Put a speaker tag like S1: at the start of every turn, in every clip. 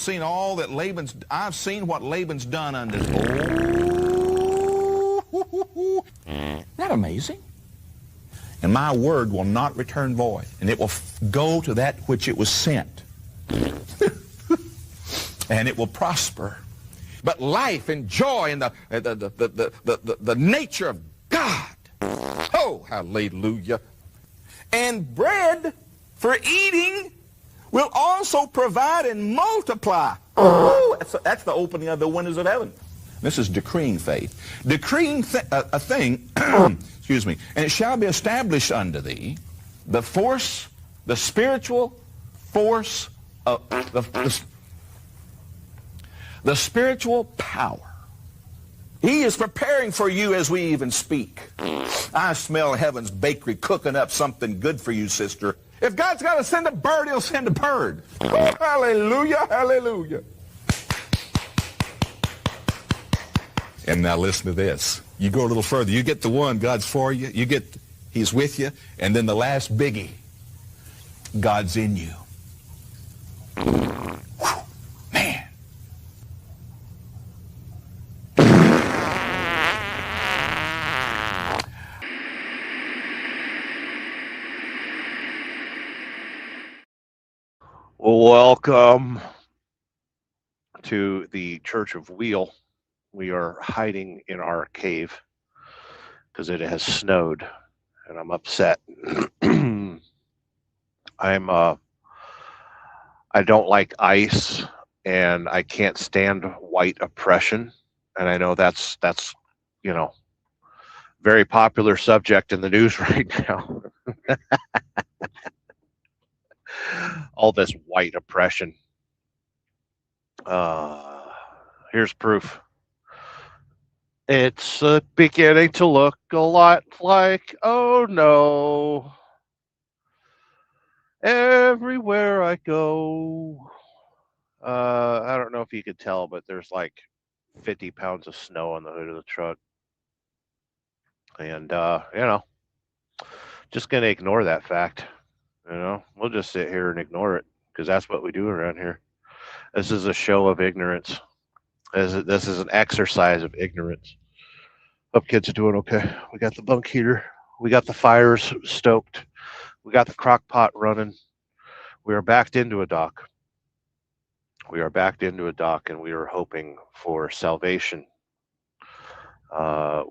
S1: seen all that I've seen what Laban's done unto. Oh, isn't that amazing? And my word will not return void, and it will go to that which it was sent. And it will prosper. But life and joy and the nature of God. Oh, hallelujah. And bread for eating will also provide and multiply. Oh, that's the opening of the windows of heaven. This is decreeing faith. Decreeing a thing, excuse me, and it shall be established unto thee, the force, the spiritual force of the spiritual power. He is preparing for you as we even speak. I smell heaven's bakery cooking up something good for you, sister. If God's got to send a bird, he'll send a bird. Oh, hallelujah, hallelujah. And now listen to this. You go a little further. You get the one, God's for you. You get, he's with you. And then the last biggie, God's in you. Whew, man.
S2: Welcome to the Church of Wheel. We are hiding in our cave because it has snowed, and I'm upset. I don't like ice, and I can't stand white oppression, and I know that's very popular subject in the news right now. All this white oppression. Here's proof. It's beginning to look a lot like, oh no, everywhere I go. I don't know if you could tell, but there's like 50 pounds of snow on the hood of the truck. And, just going to ignore that fact. We'll just sit here and ignore it because that's what we do around here. This is a show of ignorance. This is an exercise of ignorance. Hope kids are doing okay. We got the bunk heater. We got the fires stoked. We got the crock pot running. We are backed into a dock. We are backed into a dock, and we are hoping for salvation.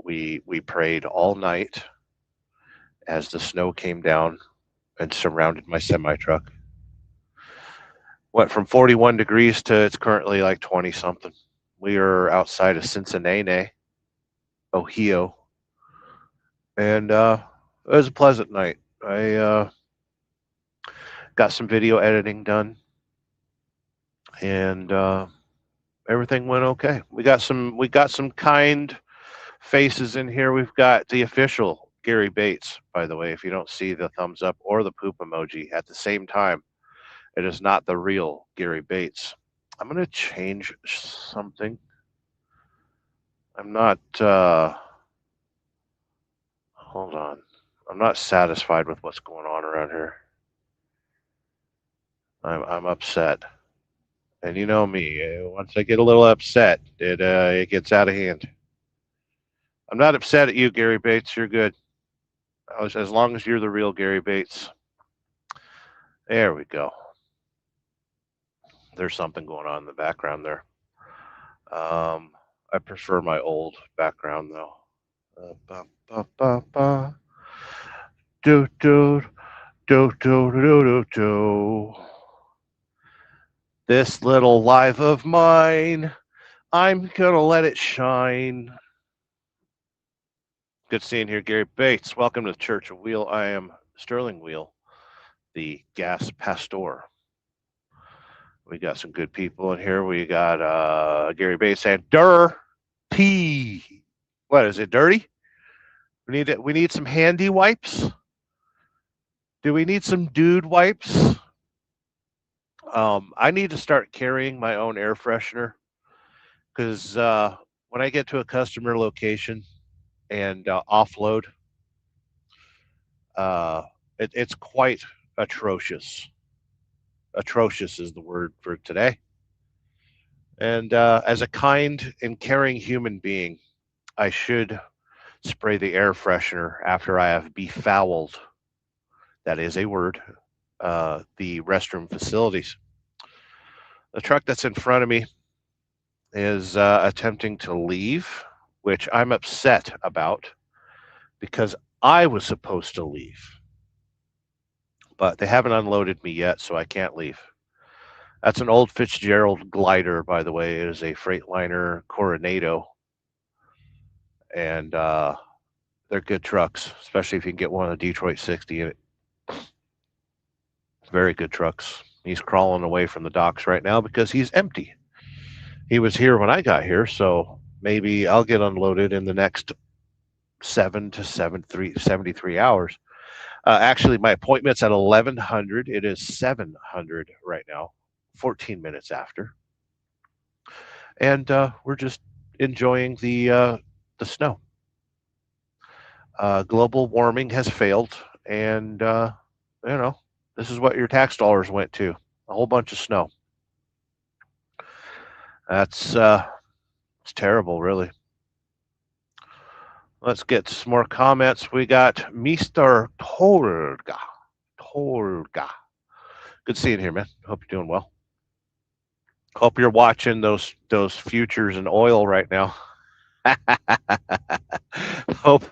S2: We prayed all night as the snow came down and surrounded my semi-truck. Went from 41 degrees to it's currently like 20 something. We are outside of Cincinnati, Ohio, and it was a pleasant night. I got some video editing done, and everything went okay. We got some kind faces in here. We've got the official Gary Bates, by the way. If you don't see the thumbs up or the poop emoji at the same time, it is not the real Gary Bates. I'm going to change something. I'm not, hold on. I'm not satisfied with what's going on around here. I'm upset. And you know me, once I get a little upset, it gets out of hand. I'm not upset at you, Gary Bates. You're good. As long as you're the real Gary Bates. There we go. There's something going on in the background there. I prefer my old background though. Do do do do do do do. This little life of mine, I'm gonna let it shine. Good seeing here, Gary Bates. Welcome to the Church of Wheel. I am Sterling Wheel, the gas pastor. We got some good people in here. We got Gary Bates saying dirty. What is it, dirty? We need some handy wipes. Do we need some dude wipes? I need to start carrying my own air freshener because when I get to a customer location and offload, it's quite atrocious. Atrocious is the word for today. And as a kind and caring human being, I should spray the air freshener after I have befouled, that is a word, the restroom facilities. The truck that's in front of me is attempting to leave, which I'm upset about because I was supposed to leave. But they haven't unloaded me yet, so I can't leave. That's an old Fitzgerald glider, by the way. It is a Freightliner Coronado, and they're good trucks, especially if you can get one of the Detroit 60 in it. Very good trucks. He's crawling away from the docks right now because he's empty. He was here when I got here, so maybe I'll get unloaded in the next 73 hours. Actually, my appointment's at 1100. It is 700 right now, 14 minutes after, and we're just enjoying the snow. Global warming has failed, and you know this is what your tax dollars went to: a whole bunch of snow. That's it's terrible, really. Let's get some more comments. We got Mr. Tolga. Tolga. Good seeing you here, man. Hope you're doing well. Hope you're watching those futures in oil right now. hope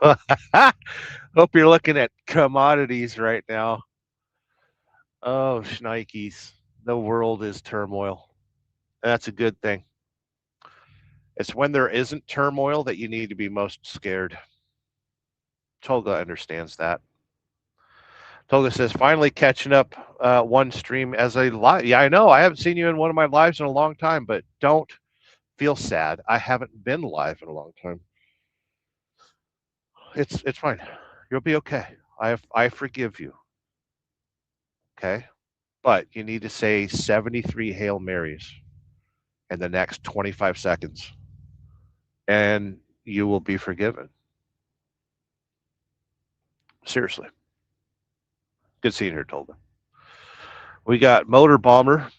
S2: hope you're looking at commodities right now. Oh, shnikes. The world is turmoil. That's a good thing. It's when there isn't turmoil that you need to be most scared. Tolga understands that. Tolga says, finally catching up one stream as a live. Yeah, I know. I haven't seen you in one of my lives in a long time, but don't feel sad. I haven't been live in a long time. It's fine. You'll be okay. I forgive you. Okay? But you need to say 73 Hail Marys in the next 25 seconds, and you will be forgiven. Seriously. Good seeing you here, Tolga. We got Motor Bomber,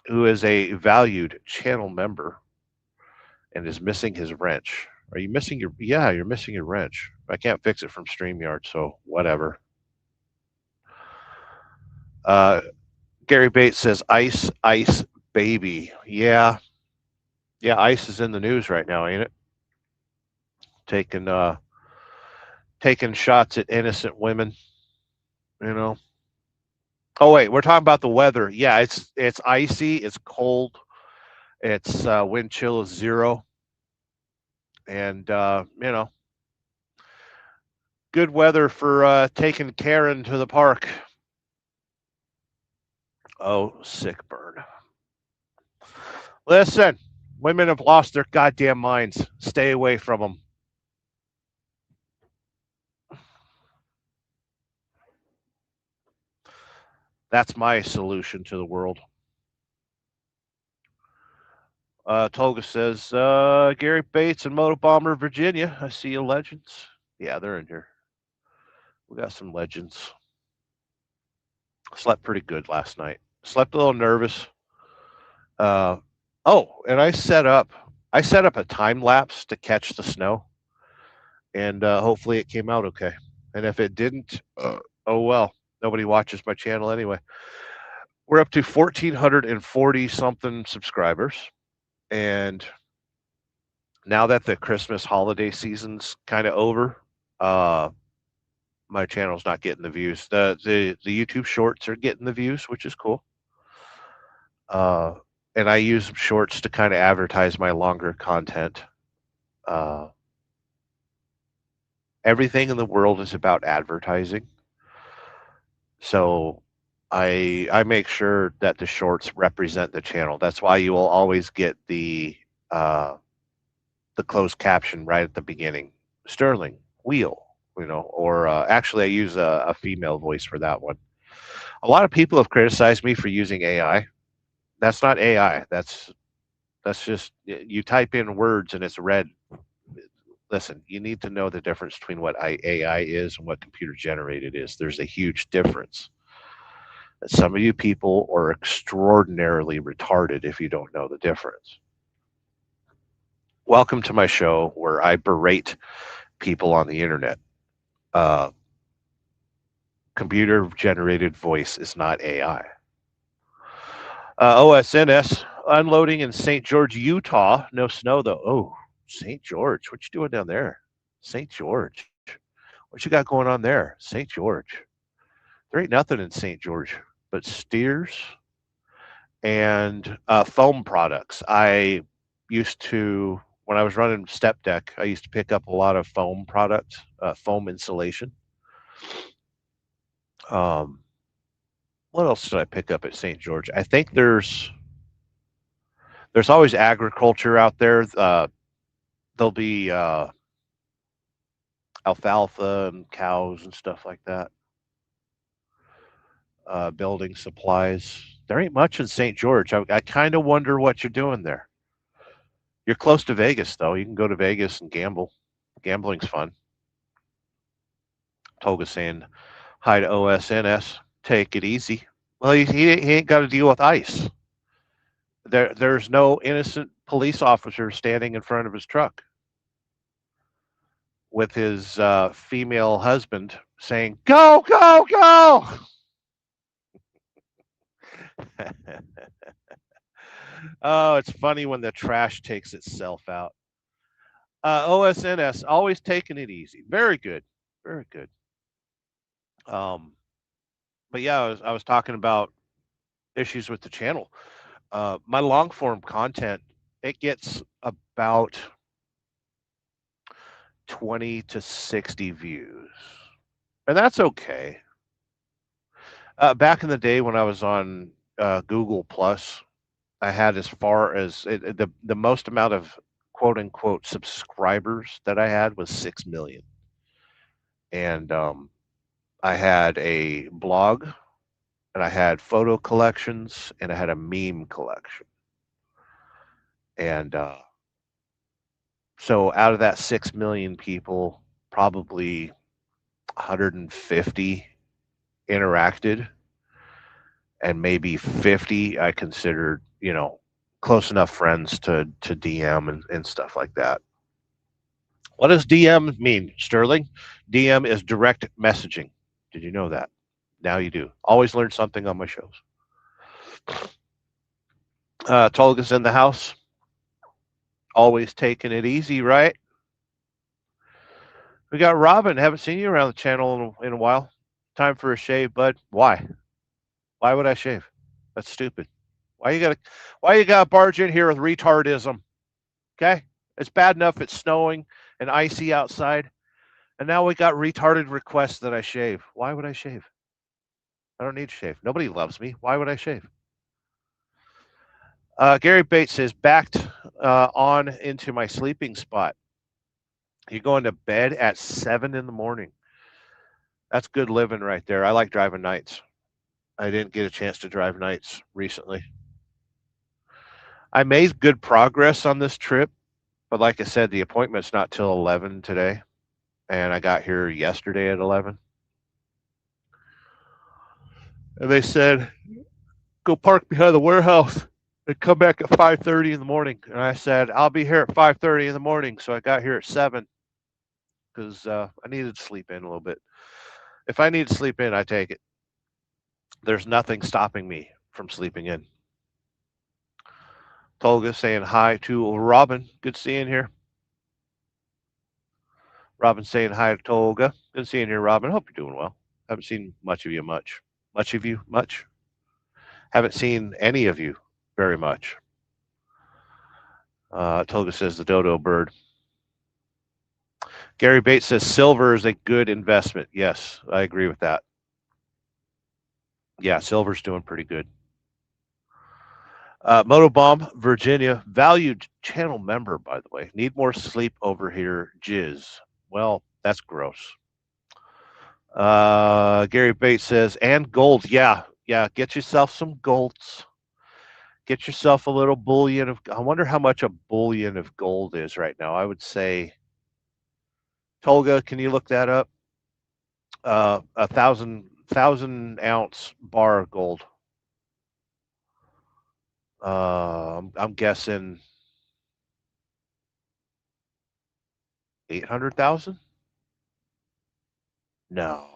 S2: who is a valued channel member and is missing his wrench. Are you missing your? Yeah, you're missing your wrench. I can't fix it from StreamYard, so whatever. Uh, Gary Bates says, "Ice, ice, baby." Yeah, yeah. Ice is in the news right now, ain't it? Taking taking shots at innocent women. You know. Oh wait, we're talking about the weather. Yeah, it's icy. It's cold. It's wind chill is 0, and good weather for taking Karen to the park. Oh, sick burn. Listen, women have lost their goddamn minds. Stay away from them. That's my solution to the world. Tolga says, Gary Bates and Moto Bomber, Virginia. I see you, legends. Yeah, they're in here. We got some legends. Slept pretty good last night. Slept a little nervous. And I set up a time lapse to catch the snow, and hopefully it came out okay. And if it didn't, oh well. Nobody watches my channel anyway. We're up to 1,440 something subscribers, and now that the Christmas holiday season's kind of over, my channel's not getting the views. The YouTube shorts are getting the views, which is cool. And I use shorts to kind of advertise my longer content. Everything in the world is about advertising, so I make sure that the shorts represent the channel. That's why you will always get the closed caption right at the beginning. Sterling wheel, or actually I use a female voice for that one. A lot of people have criticized me for using AI. That's not AI. That's just you type in words and it's read. Listen, you need to know the difference between what AI is and what computer generated is. There's a huge difference. Some of you people are extraordinarily retarded if you don't know the difference. Welcome to my show where I berate people on the internet. Uh, Computer generated voice is not AI. OSNS unloading in St. George, Utah. No snow though. Oh, St. George, what you doing down there? St. George, what you got going on there? St. George. There ain't nothing in St. George but steers and foam products. I used to, when I was running step deck, I used to pick up a lot of foam products, foam insulation. Um, what else did I pick up at St. George? I think there's always agriculture out there. There'll be alfalfa and cows and stuff like that. Building supplies. There ain't much in St. George. I kind of wonder what you're doing there. You're close to Vegas, though. You can go to Vegas and gamble. Gambling's fun. Toga saying hi to OSNS. Take it easy. Well, he ain't got to deal with ICE. There's no innocent police officer standing in front of his truck with his female husband saying, "Go, go, go!" Oh, it's funny when the trash takes itself out. OSNS always taking it easy. Very good, very good. Um, but yeah, I was talking about issues with the channel. My long form content, it gets about 20 to 60 views, and that's okay. Back in the day when I was on Google Plus, I had as far as the most amount of quote unquote subscribers that I had was 6 million, and I had a blog, and I had photo collections, and I had a meme collection, and so out of that 6 million people, probably 150 interacted, and maybe 50 I considered, close enough friends to DM and stuff like that. What does DM mean, Sterling? DM is direct messaging. Did you know that? Now you do. Always learn something on my shows. Tolga's in the house. Always taking it easy, right? We got Robin. Haven't seen you around the channel in a while. Time for a shave, bud. Why? Why would I shave? That's stupid. Why you gotta barge in here with retardism? Okay? It's bad enough it's snowing and icy outside, and now we got retarded requests that I shave. Why would I shave? I don't need to shave. Nobody loves me. Why would I shave? Gary Bates says, backed on into my sleeping spot. You're going to bed at 7 in the morning. That's good living right there. I like driving nights. I didn't get a chance to drive nights recently. I made good progress on this trip, but like I said, the appointment's not till 11 today, and I got here yesterday at 11. And they said, go park behind the warehouse and come back at 5:30 in the morning. And I said, I'll be here at 5:30 in the morning. So I got here at 7 because I needed to sleep in a little bit. If I need to sleep in, I take it. There's nothing stopping me from sleeping in. Tolga saying hi to Robin. Good seeing here. Robin saying hi to Tolga. Good seeing you, Robin. Hope you're doing well. Haven't seen much of you much. Much of you much. Haven't seen any of you very much. Tolga says the dodo bird. Gary Bates says silver is a good investment. Yes, I agree with that. Yeah, silver's doing pretty good. Motobomb, Virginia, valued channel member, by the way. Need more sleep over here, jizz. Well, that's gross. Gary Bates says, and gold. Yeah, get yourself some golds. Get yourself a little bullion of. I wonder how much a bullion of gold is right now. I would say, Tolga, can you look that up? A thousand ounce bar of gold. I'm guessing 800,000? No.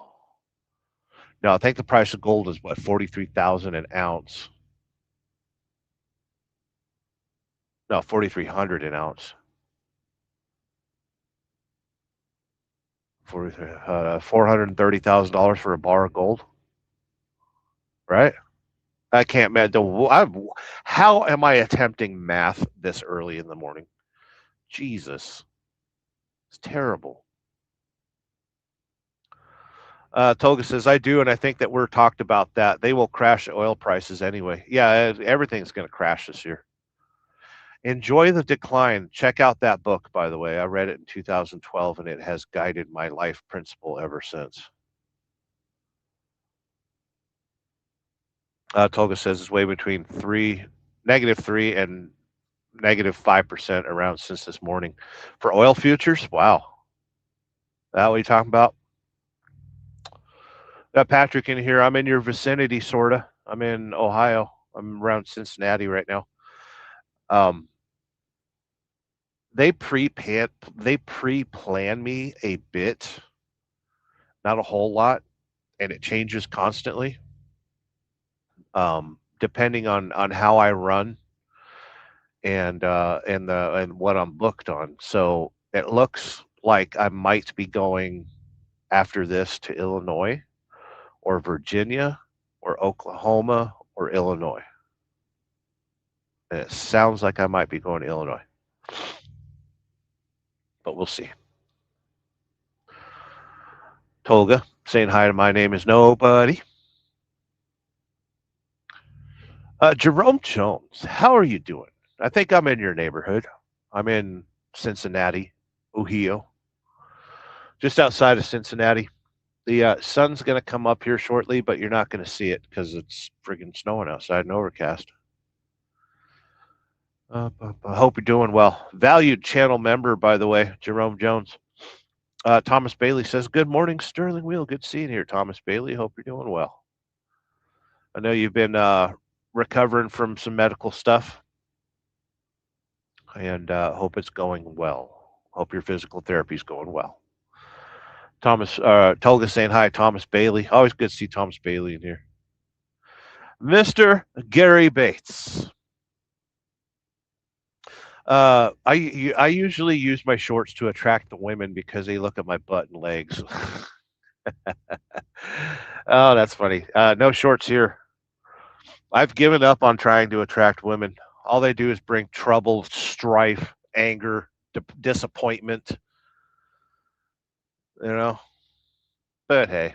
S2: No, I think the price of gold is what, 43,000 an ounce. No, 4,300 an ounce. 43, $430,000 for a bar of gold, right? I can't how am I attempting math this early in the morning? Jesus, it's terrible. Toga says, I do, and I think that we're talked about that. They will crash oil prices anyway. Yeah, everything's going to crash this year. Enjoy the decline. Check out that book, by the way. I read it in 2012, and it has guided my life principle ever since. Toga says it's way between -3 and -5% around since this morning. For oil futures, wow. That what you talking about? Got Patrick in here. I'm in your vicinity, sorta. I'm in Ohio. I'm around Cincinnati right now. Um, they pre-plan me a bit, not a whole lot, and it changes constantly, depending on how I run and what I'm booked on. So it looks like I might be going after this to Illinois or Virginia or Oklahoma or Illinois. And it sounds like I might be going to Illinois, but we'll see. Tolga saying hi to my name is nobody. Jerome Jones, how are you doing? I think I'm in your neighborhood. I'm in Cincinnati, Ohio, just outside of Cincinnati. The sun's going to come up here shortly, but you're not going to see it because it's friggin' snowing outside and overcast. I hope you're doing well. Valued channel member, by the way, Jerome Jones. Thomas Bailey says, good morning, Sterling Wheel. Good seeing you here, Thomas Bailey. Hope you're doing well. I know you've been recovering from some medical stuff, and hope it's going well. Hope your physical therapy is going well. Tolga saying hi, Thomas Bailey. Always good to see Thomas Bailey in here. Mr. Gary Bates. I usually use my shorts to attract the women because they look at my butt and legs. Oh, that's funny. No shorts here. I've given up on trying to attract women. All they do is bring trouble, strife, anger, disappointment. You know? But hey,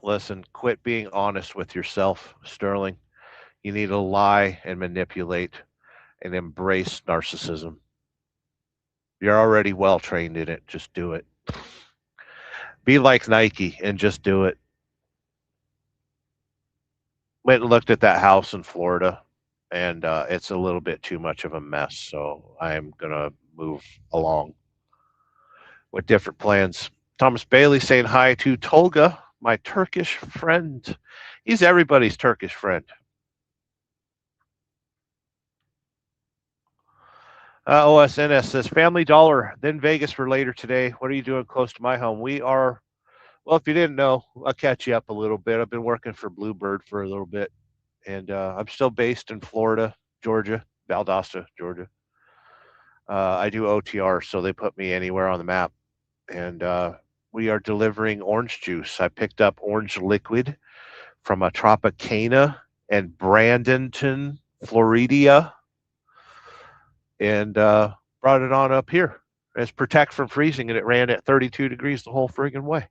S2: listen, quit being honest with yourself, Sterling. You need to lie and manipulate and embrace narcissism. You're already well trained in it. Just do it. Be like Nike and just do it. Went and looked at that house in Florida, and it's a little bit too much of a mess. So I'm going to move along with different plans. Thomas Bailey saying hi to Tolga, my Turkish friend. He's everybody's Turkish friend. OSNS says Family Dollar, then Vegas for later today. What are you doing close to my home? We are, well, if you didn't know, I'll catch you up a little bit. I've been working for Bluebird for a little bit, and I'm still based in Florida, Georgia, Valdosta, Georgia. I do OTR, so they put me anywhere on the map. And we are delivering orange juice. I picked up orange liquid from a Tropicana and Bradenton, Florida, and brought it on up here. It's protect from freezing, and it ran at 32 degrees the whole friggin' way.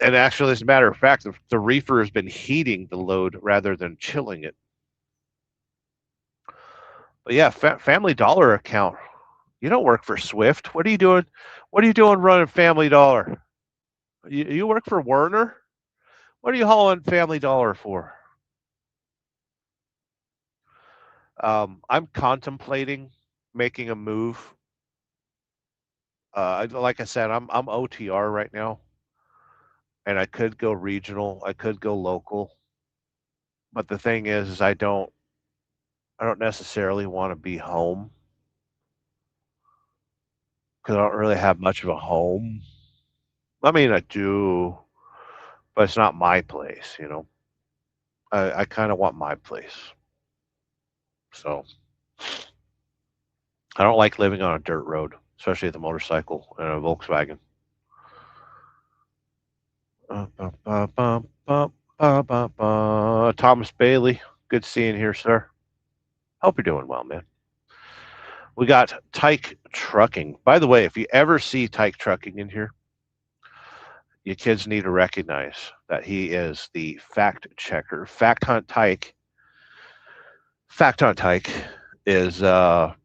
S2: And actually, as a matter of fact, the reefer has been heating the load rather than chilling it. But yeah, Family Dollar account. You don't work for Swift. What are you doing? What are you doing running Family Dollar? You work for Werner? What are you hauling Family Dollar for? I'm contemplating making a move. Like I said, I'm OTR right now, and I could go regional. I could go local, but the thing is I don't necessarily want to be home. because I don't really have much of a home. I mean, I do, but it's not my place, you know. I kind of want my place. So I don't like living on a dirt road, especially with a motorcycle and a Volkswagen. Thomas Bailey, good seeing here, sir. Hope you're doing well, man. We got Tyke Trucking. By the way, if you ever see Tyke Trucking in here, you kids need to recognize that he is the fact checker. Fact Hunt Tyke is our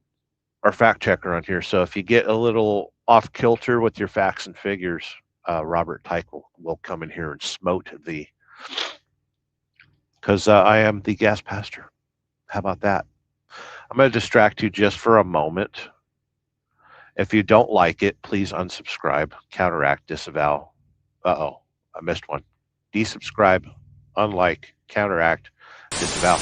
S2: fact checker on here. So if you get a little off kilter with your facts and figures, Robert Tyke will come in here and smote thee. Because I am the guest pastor. How about that? I'm going to distract you just for a moment. If you don't like it, please unsubscribe, counteract, disavow. Uh-oh, I missed one. Desubscribe, unlike, counteract, disavow.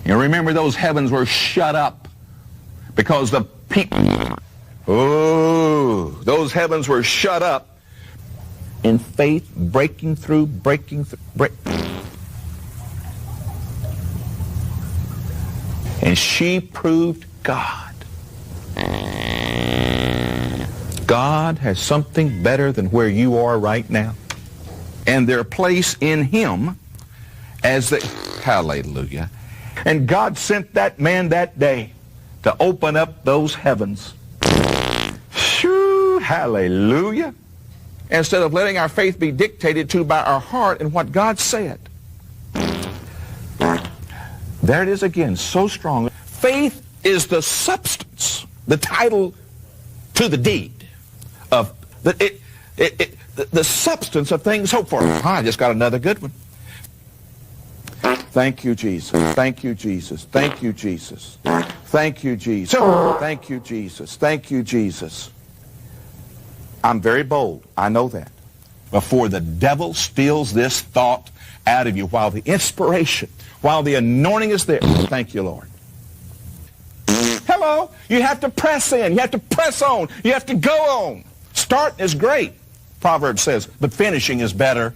S1: You remember those heavens were shut up because the people, those heavens were shut up in faith, breaking through. And she proved God. God has something better than where you are right now. And their place in him as the, hallelujah. And God sent that man that day to open up those heavens. Shoo, hallelujah. Instead of letting our faith be dictated to by our heart and what God said. There it is again, so strong. Faith is the substance, the title to the deed of the substance of things hoped for. I just got another good one. Thank you, Jesus. Thank you, Jesus. Thank you, Jesus. Thank you, Jesus. Thank you, Jesus. Thank you, Jesus. I'm very bold. I know that. Before the devil steals this thought out of you, while the inspiration, while the anointing is there. Thank you, Lord. Hello. You have to press in. You have to press on. You have to go on. Starting is great, Proverbs says, but finishing is better.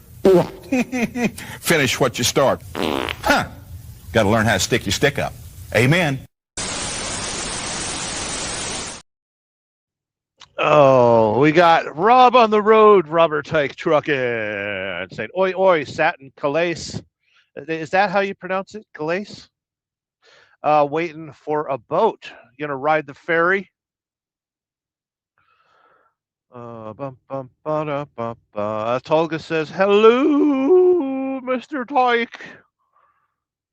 S1: Finish what you start. Got to learn how to stick your stick up. Amen.
S2: Oh, we got Rob on the road, Robert Tyke Trucking, saying, oi, oi, satin Calais. Is that how you pronounce it? Calais? Waiting for a boat. You gonna ride the ferry? Tolga says, hello, Mr. Tyke.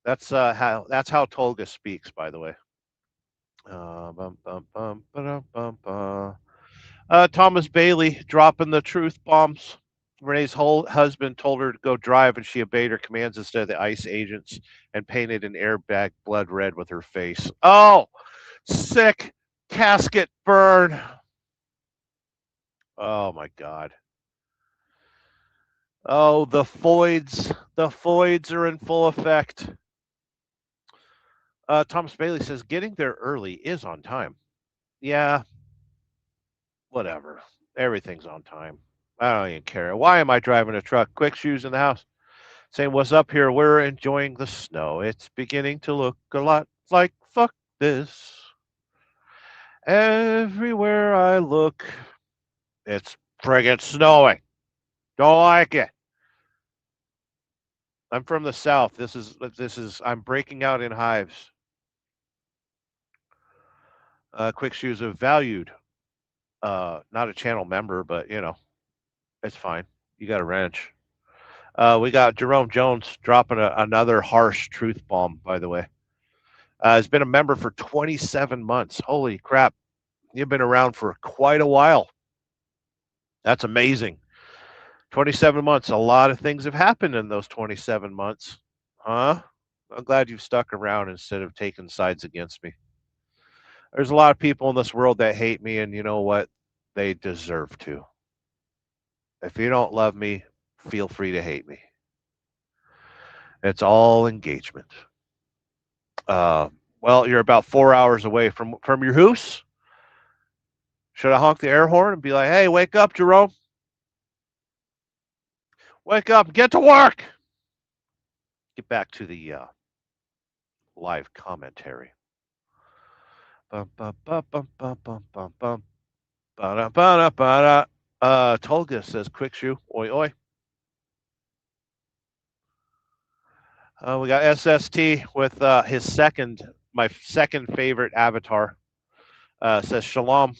S2: That's how Tolga speaks, by the way. Thomas Bailey dropping the truth bombs. Renee's whole husband told her to go drive, and she obeyed her commands instead of the ICE agents and painted an airbag blood red with her face. Oh, sick casket burn. Oh, my God. Oh, the foids. The foids are in full effect. Thomas Bailey says, getting there early is on time. Yeah, whatever. Everything's on time. I don't even care. Why am I driving a truck? Quick shoes in the house. Saying, what's up here? We're enjoying the snow. It's beginning to look a lot like fuck this. Everywhere I look, it's friggin' snowing. Don't like it. I'm from the South. This is, I'm breaking out in hives. Quick shoes have valued. Not a channel member, but you know, it's fine. You got a wrench. We got Jerome Jones dropping another harsh truth bomb, by the way. Has been a member for 27 months. Holy crap. You've been around for quite a while. That's amazing. 27 months. A lot of things have happened in those 27 months. Huh? I'm glad you've stuck around instead of taking sides against me. There's a lot of people in this world that hate me, and you know what? They deserve to. If you don't love me, feel free to hate me. It's all engagement. Well, you're about 4 hours away from your house. Should I honk the air horn and be like, "Hey, wake up, Jerome! Wake up, get to work!" Get back to the live commentary. Bum, bum, bum, bum, bum, bum, bum, bum. Ba-da, ba-da, ba-da. Tolga says, "Quick shoe, oi oi." We got SST with my second favorite avatar. Says, "Shalom.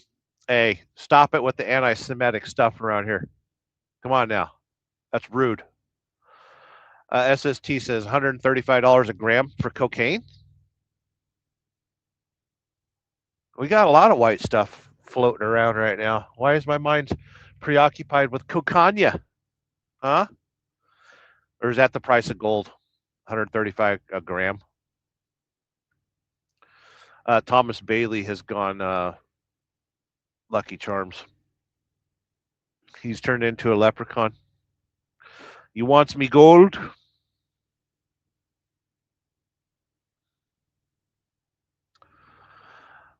S2: Hey, stop it with the anti-Semitic stuff around here. Come on now, that's rude." SST says $135 a gram for cocaine. We got a lot of white stuff floating around right now. Why is my mind preoccupied with cocaine? Huh? Or is that the price of gold? 135 a gram. Thomas Bailey has gone Lucky Charms. He's turned into a leprechaun. You wants me gold?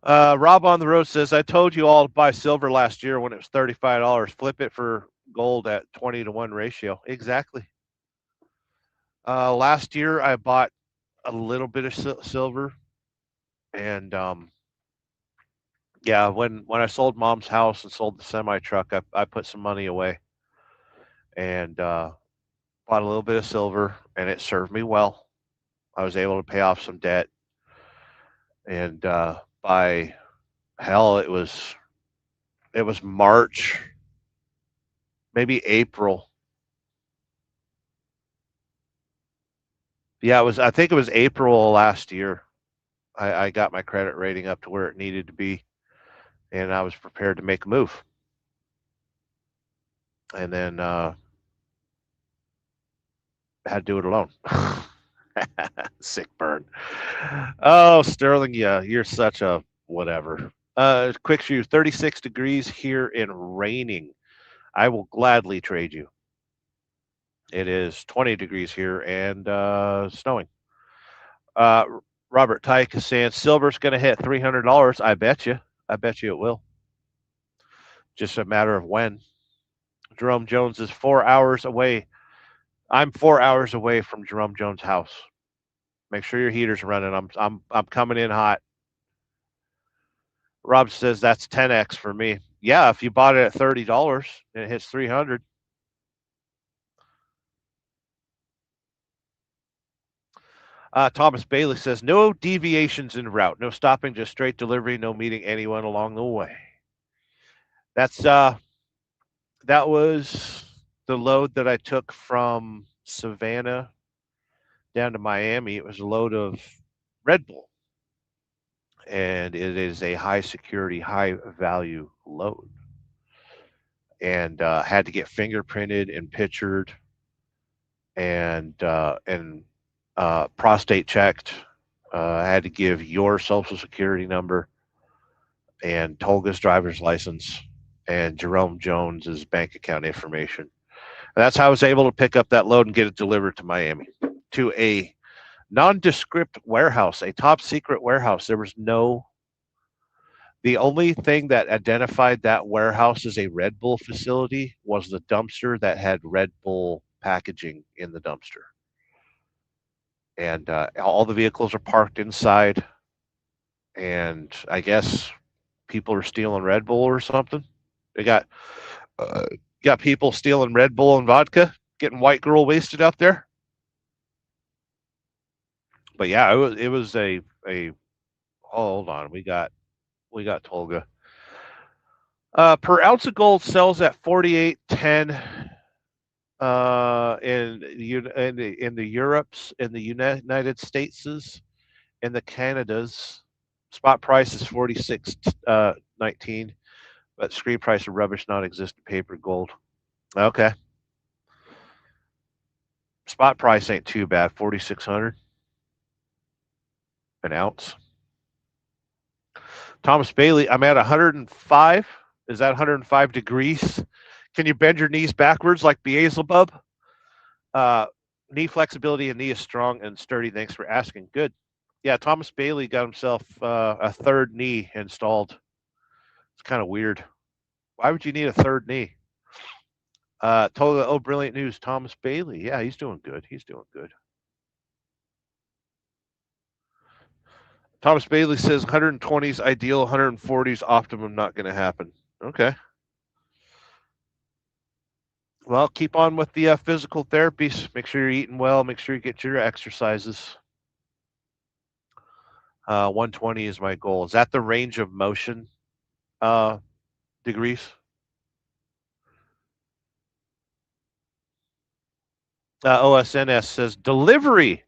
S2: Rob on the road says, "I told you all to buy silver last year when it was $35. Flip it for gold at 20-to-1 ratio." Exactly. Last year I bought a little bit of silver, and yeah, when I sold Mom's house and sold the semi truck, I put some money away and bought a little bit of silver, and it served me well. I was able to pay off some debt, and by hell, it was March, maybe April. Yeah, I think it was April last year. I got my credit rating up to where it needed to be, and I was prepared to make a move. And then had to do it alone. Sick burn. Oh, Sterling, yeah, you're such a whatever. Quick shoe, 36 degrees here and raining. I will gladly trade you. It is 20 degrees here and snowing. Uh, Robert Tyke is saying silver's going to hit $300. I bet you. I bet you it will. Just a matter of when. Jerome Jones is 4 hours away. I'm 4 hours away from Jerome Jones' house. Make sure your heater's running. I'm coming in hot. Rob says that's 10x for me. Yeah, if you bought it at $30 and it hits 300. Thomas Bailey says no deviations in route, no stopping, just straight delivery, no meeting anyone along the way. That was the load that I took from Savannah down to Miami. It was a load of Red Bull, and it is a high security, high value load, and had to get fingerprinted and pictured and prostate checked. I had to give your social security number and Tolga's driver's license and Jerome Jones's bank account information. And that's how I was able to pick up that load and get it delivered to Miami, to a nondescript warehouse, a top secret warehouse. The only thing that identified that warehouse as a Red Bull facility was the dumpster that had Red Bull packaging in the dumpster. And all the vehicles are parked inside, and I guess people are stealing Red Bull or something. They got people stealing Red Bull and vodka, getting white girl wasted out there. But yeah, it was a hold on, we got Tolga. Per ounce of gold sells at 48.10 in the Europes, in the United States, in the Canadas. Spot price is 46.19, but screen price of rubbish, non-existent paper gold. Okay. Spot price ain't too bad, 4,600 an ounce. Thomas Bailey, I'm at 105. Is that 105 degrees? Can you bend your knees backwards like Beelzebub? Knee flexibility and knee is strong and sturdy. Thanks for asking. Good. Yeah, Thomas Bailey got himself a third knee installed. It's kind of weird. Why would you need a third knee? Brilliant news. Thomas Bailey. Yeah, he's doing good. He's doing good. Thomas Bailey says 120s ideal, 140s optimum, not going to happen. Okay. Well, keep on with the physical therapies. Make sure you're eating well. Make sure you get your exercises. 120 is my goal. Is that the range of motion degrees? OSNS says delivery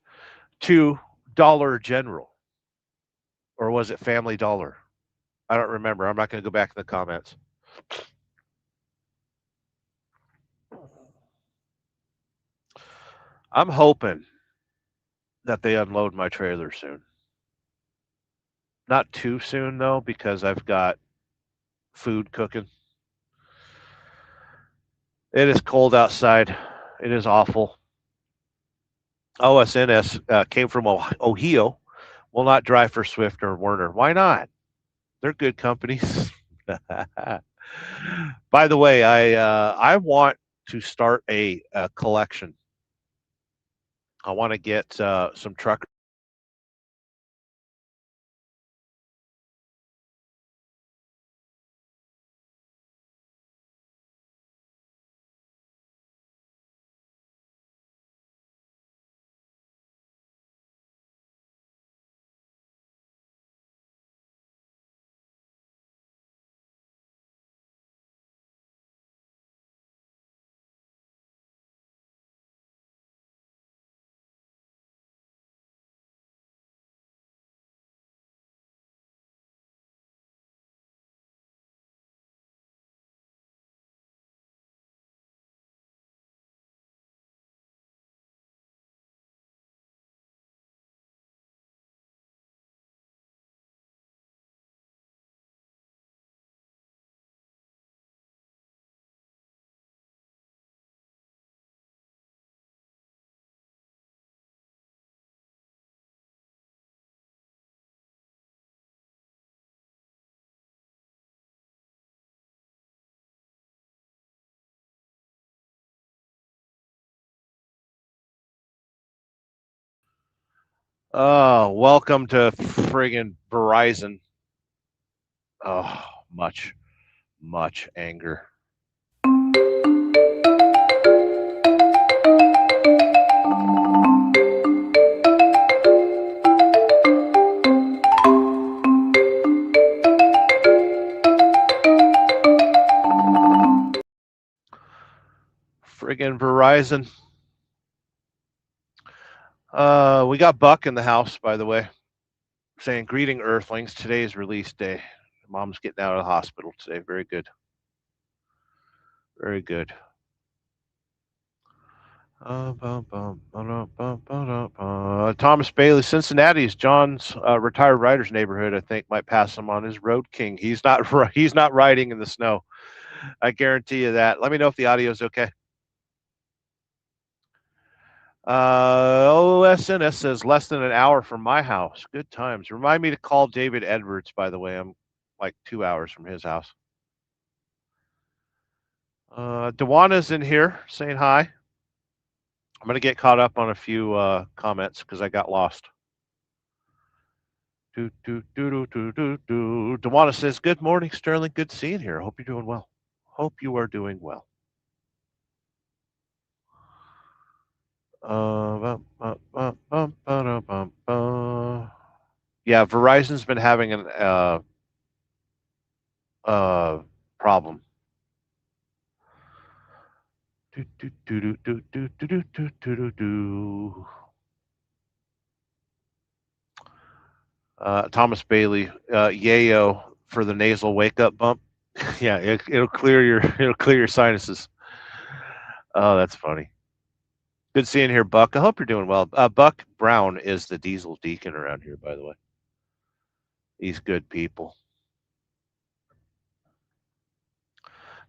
S2: to Dollar General. Or was it Family Dollar? I don't remember. I'm not going to go back in the comments. I'm hoping that they unload my trailer soon. Not too soon, though, because I've got food cooking. It is cold outside. It is awful. OSNS came from Ohio. Will not drive for Swift or Werner. Why not? They're good companies. By the way, I want to start a collection. I want to get some truckers. Oh, welcome to friggin' Verizon. Oh, much anger. Friggin' Verizon. We got Buck in the house, by the way, saying, greeting Earthlings. Today is release day. Mom's getting out of the hospital today. Very good. Very good. Thomas Bailey, Cincinnati is John's retired writer's neighborhood. I think might pass him on his Road King. He's not riding in the snow. I guarantee you that. Let me know if the audio is okay. OSNS says less than an hour from my house. Good times. Remind me to call David Edwards, by the way. I'm like 2 hours from his house. Dewana's in here saying hi. I'm going to get caught up on a few comments because I got lost. Dewana says, good morning, Sterling. Good seeing you here. Hope you're doing well. Hope you are doing well. Yeah, Verizon's been having an problem. Thomas Bailey, yayo for the nasal wake up bump. Yeah, it'll clear your sinuses. Oh, that's funny. Good seeing here, Buck. I hope you're doing well. Buck Brown is the diesel deacon around here, by the way. He's good people.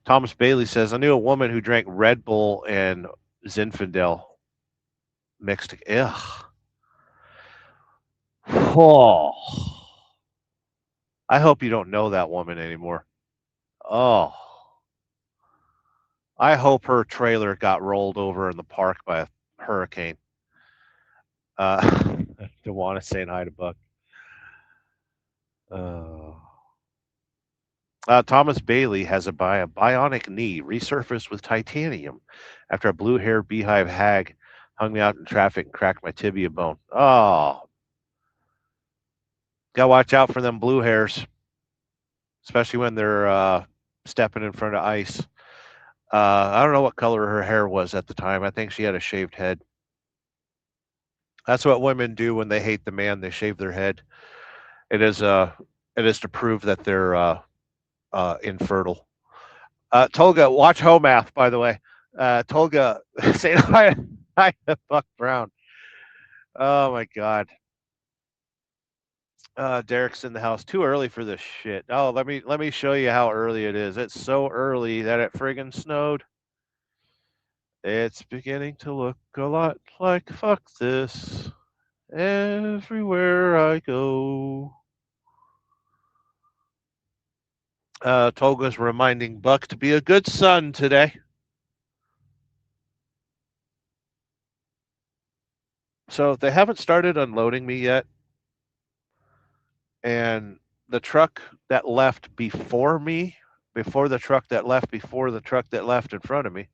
S2: Thomas Bailey says, I knew a woman who drank Red Bull and Zinfandel mixed. Ugh. Oh, I hope you don't know that woman anymore. Oh, I hope her trailer got rolled over in the park by a hurricane. Dewana saying hi to Buck. Thomas Bailey has a bionic knee resurfaced with titanium after a blue-haired beehive hag hung me out in traffic and cracked my tibia bone. Oh, gotta watch out for them blue hairs, especially when they're stepping in front of ice. I don't know what color her hair was at the time. I think she had a shaved head. That's what women do when they hate the man. They shave their head. It is to prove that they're infertile. Tolga, watch Homath, by the way. Tolga, say hi to Buck Brown. Oh my God. Derek's in the house. Too early for this shit. Oh, let me show you how early it is. It's so early that it friggin' snowed. It's beginning to look a lot like fuck this everywhere I go. Tolga's reminding Buck to be a good son today. So they haven't started unloading me yet. And the truck that left before me, before the truck that left in front of me,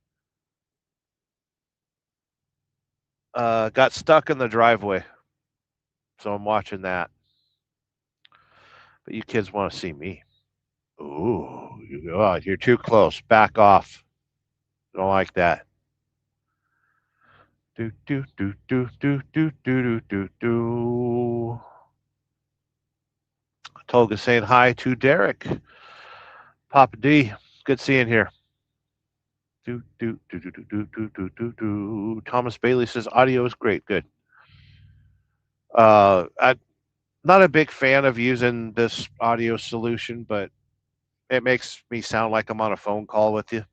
S2: got stuck in the driveway. So I'm watching that. But you kids want to see me. Ooh, you're too close. Back off. Don't like that. Do do do do do do do do do. Tolga saying hi to Derek. Papa D, good seeing here. Do do do do do do do do do do. Thomas Bailey says audio is great. Good. I'm not a big fan of using this audio solution, but it makes me sound like I'm on a phone call with you.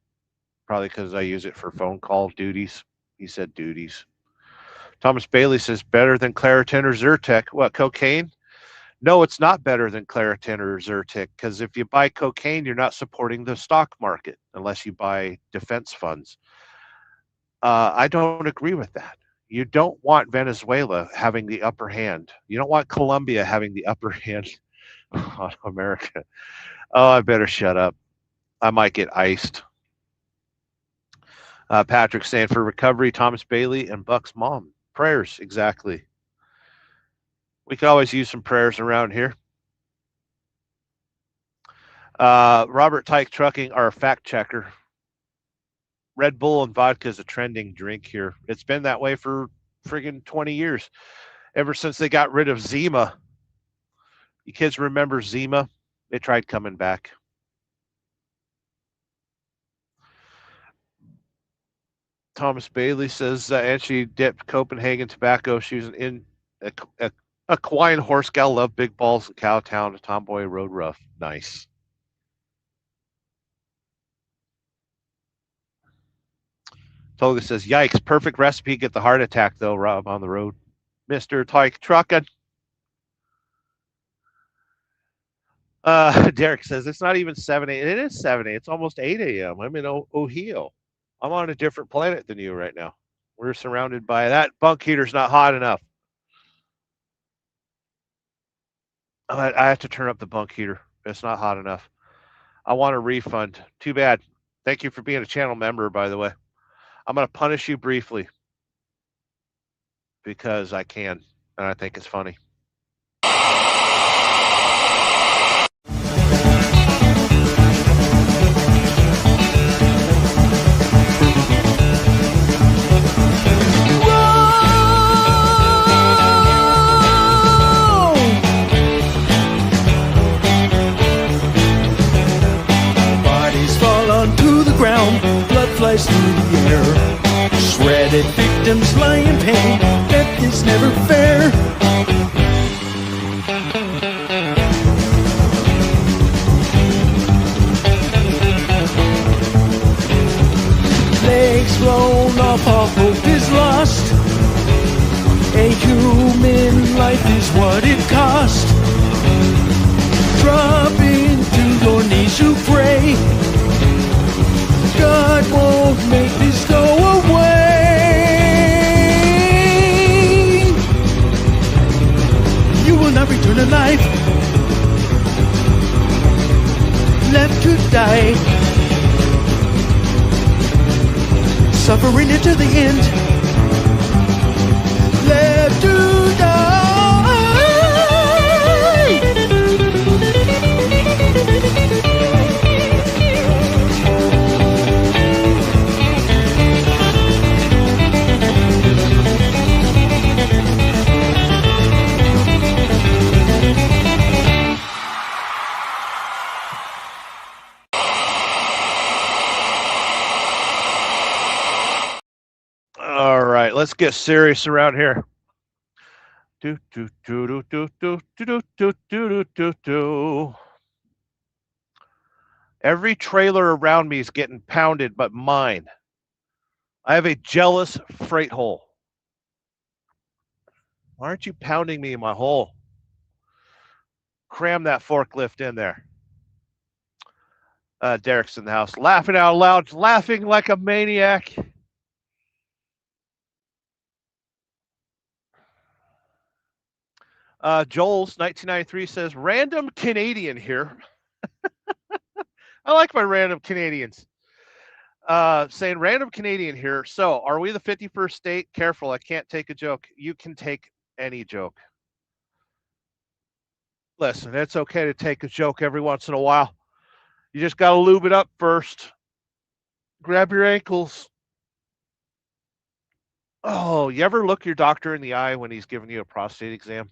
S2: Probably because I use it for phone call duties. He said duties. Thomas Bailey says better than Claritin or Zyrtec. What, cocaine? No, it's not better than Claritin or Zyrtec, because if you buy cocaine, you're not supporting the stock market unless you buy defense funds. I don't agree with that. You don't want Venezuela having the upper hand. You don't want Colombia having the upper hand on America. Oh, I better shut up. I might get iced. Patrick saying for recovery, Thomas Bailey and Buck's mom. Prayers, exactly. We could always use some prayers around here. Robert Tyke Trucking, our fact checker. Red Bull and vodka is a trending drink here. It's been that way for friggin' 20 years. Ever since they got rid of Zima. You kids remember Zima? They tried coming back. Thomas Bailey says, and she dipped Copenhagen tobacco. She was in a Quine horse gal, love big balls in Cowtown, a tomboy road rough. Nice. Tolga says, yikes, perfect recipe. Get the heart attack, though, Rob, on the road. Mr. Tyke Truckin'. Derek says, it's not even 7 a.m. It is 7 a.m. It's almost 8 a.m. I'm in Ohio. I'm on a different planet than you right now. We're surrounded by that. Bunk heater's not hot enough. I have to turn up the bunk heater. It's not hot enough. I want a refund. Too bad. Thank you for being a channel member, by the way. I'm going to punish you briefly because I can, and I think it's funny.
S3: Flies through the air. Shredded victims lie in pain. Death is never fair. Legs blown off, all hope is lost. human life is what it costs. Dropping to your knees to pray. God won't make this go away. You will not return to life, left to die, suffering it to the end, left to die.
S2: All right, let's get serious around here. Every trailer around me is getting pounded but mine. I have a jealous freight hole. Why aren't you pounding me in my hole? Cram that forklift in there. Derek's in the house, laughing out loud, laughing like a maniac. Joel's 1993 says, random Canadian here. I like my random Canadians. Saying random Canadian here. So, are we the 51st state? Careful, I can't take a joke. You can take any joke. Listen, it's okay to take a joke every once in a while. You just got to lube it up first. Grab your ankles. Oh, you ever look your doctor in the eye when he's giving you a prostate exam?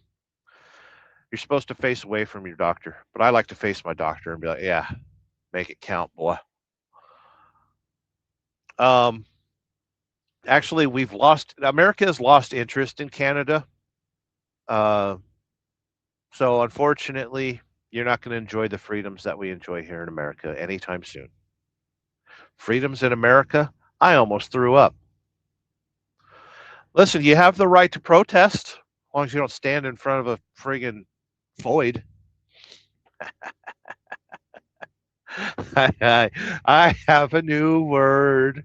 S2: You're supposed to face away from your doctor, but I like to face my doctor and be like, yeah, make it count, boy. Actually, America has lost interest in Canada. So unfortunately, you're not going to enjoy the freedoms that we enjoy here in America anytime soon. Freedoms in America, I almost threw up. Listen, you have the right to protest, as long as you don't stand in front of a friggin' void. I have a new word.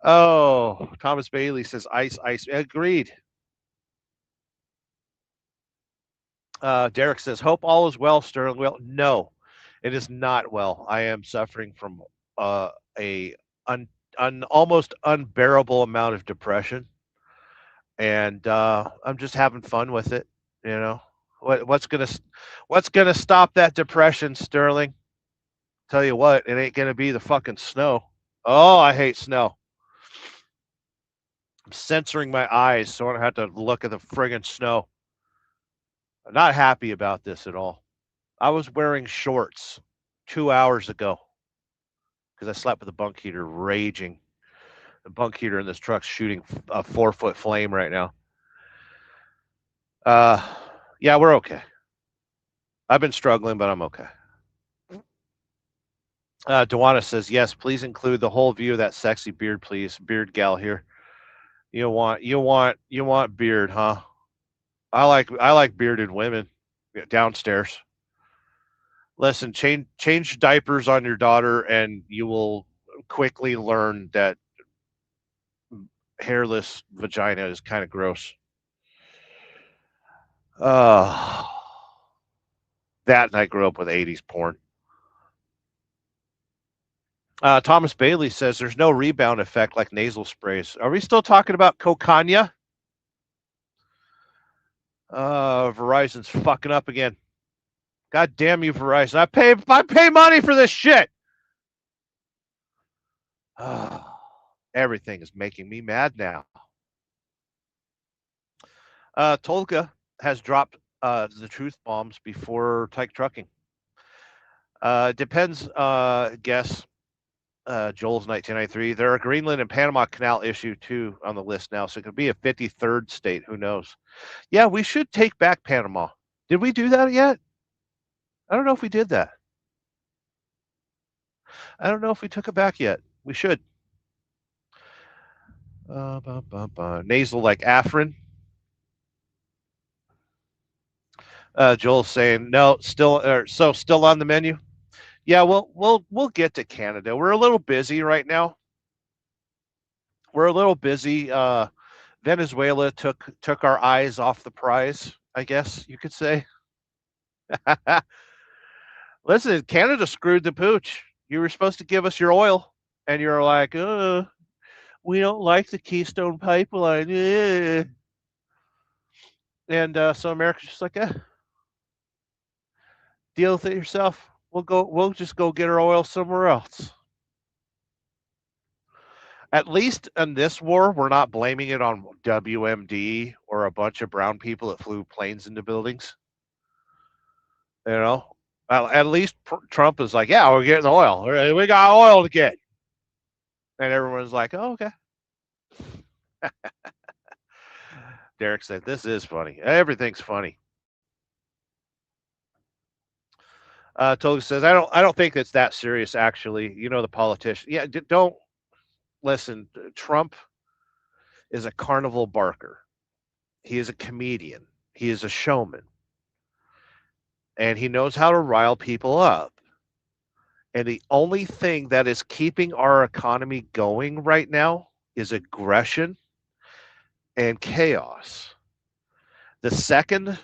S2: Oh, Thomas Bailey says ice. Agreed. Derek says, hope all is well, Sterling. Well, no, it is not well. I am suffering from an almost unbearable amount of depression, and I'm just having fun with it. You know, what's gonna stop that depression, Sterling? Tell you what, it ain't gonna be the fucking snow. Oh, I hate snow. I'm censoring my eyes so I don't have to look at the friggin' snow. I'm not happy about this at all. I was wearing shorts 2 hours ago because I slept with the bunk heater raging. The bunk heater in this truck's shooting a 4-foot flame right now. Yeah, we're okay. I've been struggling, but I'm okay. Dewana says, yes, please include the whole view of that sexy beard, please. Beard gal here. You want beard, huh? I like bearded women downstairs. Listen, change diapers on your daughter, and you will quickly learn that hairless vagina is kind of gross. That, and I grew up with 80s porn. Thomas Bailey says there's no rebound effect like nasal sprays. Are we still talking about cocaine? Verizon's fucking up again. God damn you, Verizon. I pay money for this shit. Everything is making me mad now. Tolga has dropped the truth bombs before Tyke Trucking. Depends, guess. Joel's 1993. There are Greenland and Panama Canal issue too on the list now, so it could be a 53rd state. Who knows? Yeah, we should take back Panama. Did we do that yet? I don't know if we did that. I don't know if we took it back yet. We should. Nasal like Afrin. Joel's saying no, still on the menu. Yeah, we'll get to Canada. We're a little busy right now. We're a little busy. Venezuela took our eyes off the prize, I guess you could say. Listen, Canada screwed the pooch. You were supposed to give us your oil, and you're like, we don't like the Keystone Pipeline. And so America's just like, deal with it yourself. We'll just go get our oil somewhere else. At least in this war, we're not blaming it on WMD or a bunch of brown people that flew planes into buildings. You know, at least Trump is like, yeah, we're getting the oil. We got oil to get. And everyone's like, oh, okay. Derek said, this is funny. Everything's funny. Toga says, I don't think it's that serious, actually. You know, the politician. Yeah, don't listen. Trump is a carnival barker. He is a comedian. He is a showman. And he knows how to rile people up. And the only thing that is keeping our economy going right now is aggression and chaos. The second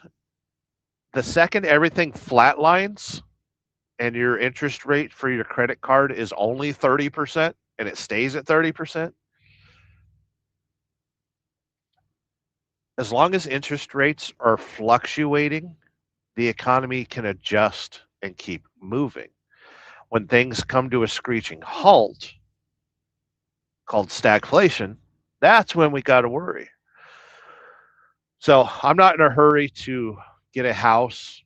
S2: everything flatlines and your interest rate for your credit card is only 30% and it stays at 30%, as long as interest rates are fluctuating, the economy can adjust and keep moving. When things come to a screeching halt, called stagflation, that's when we got to worry. So I'm not in a hurry to get a house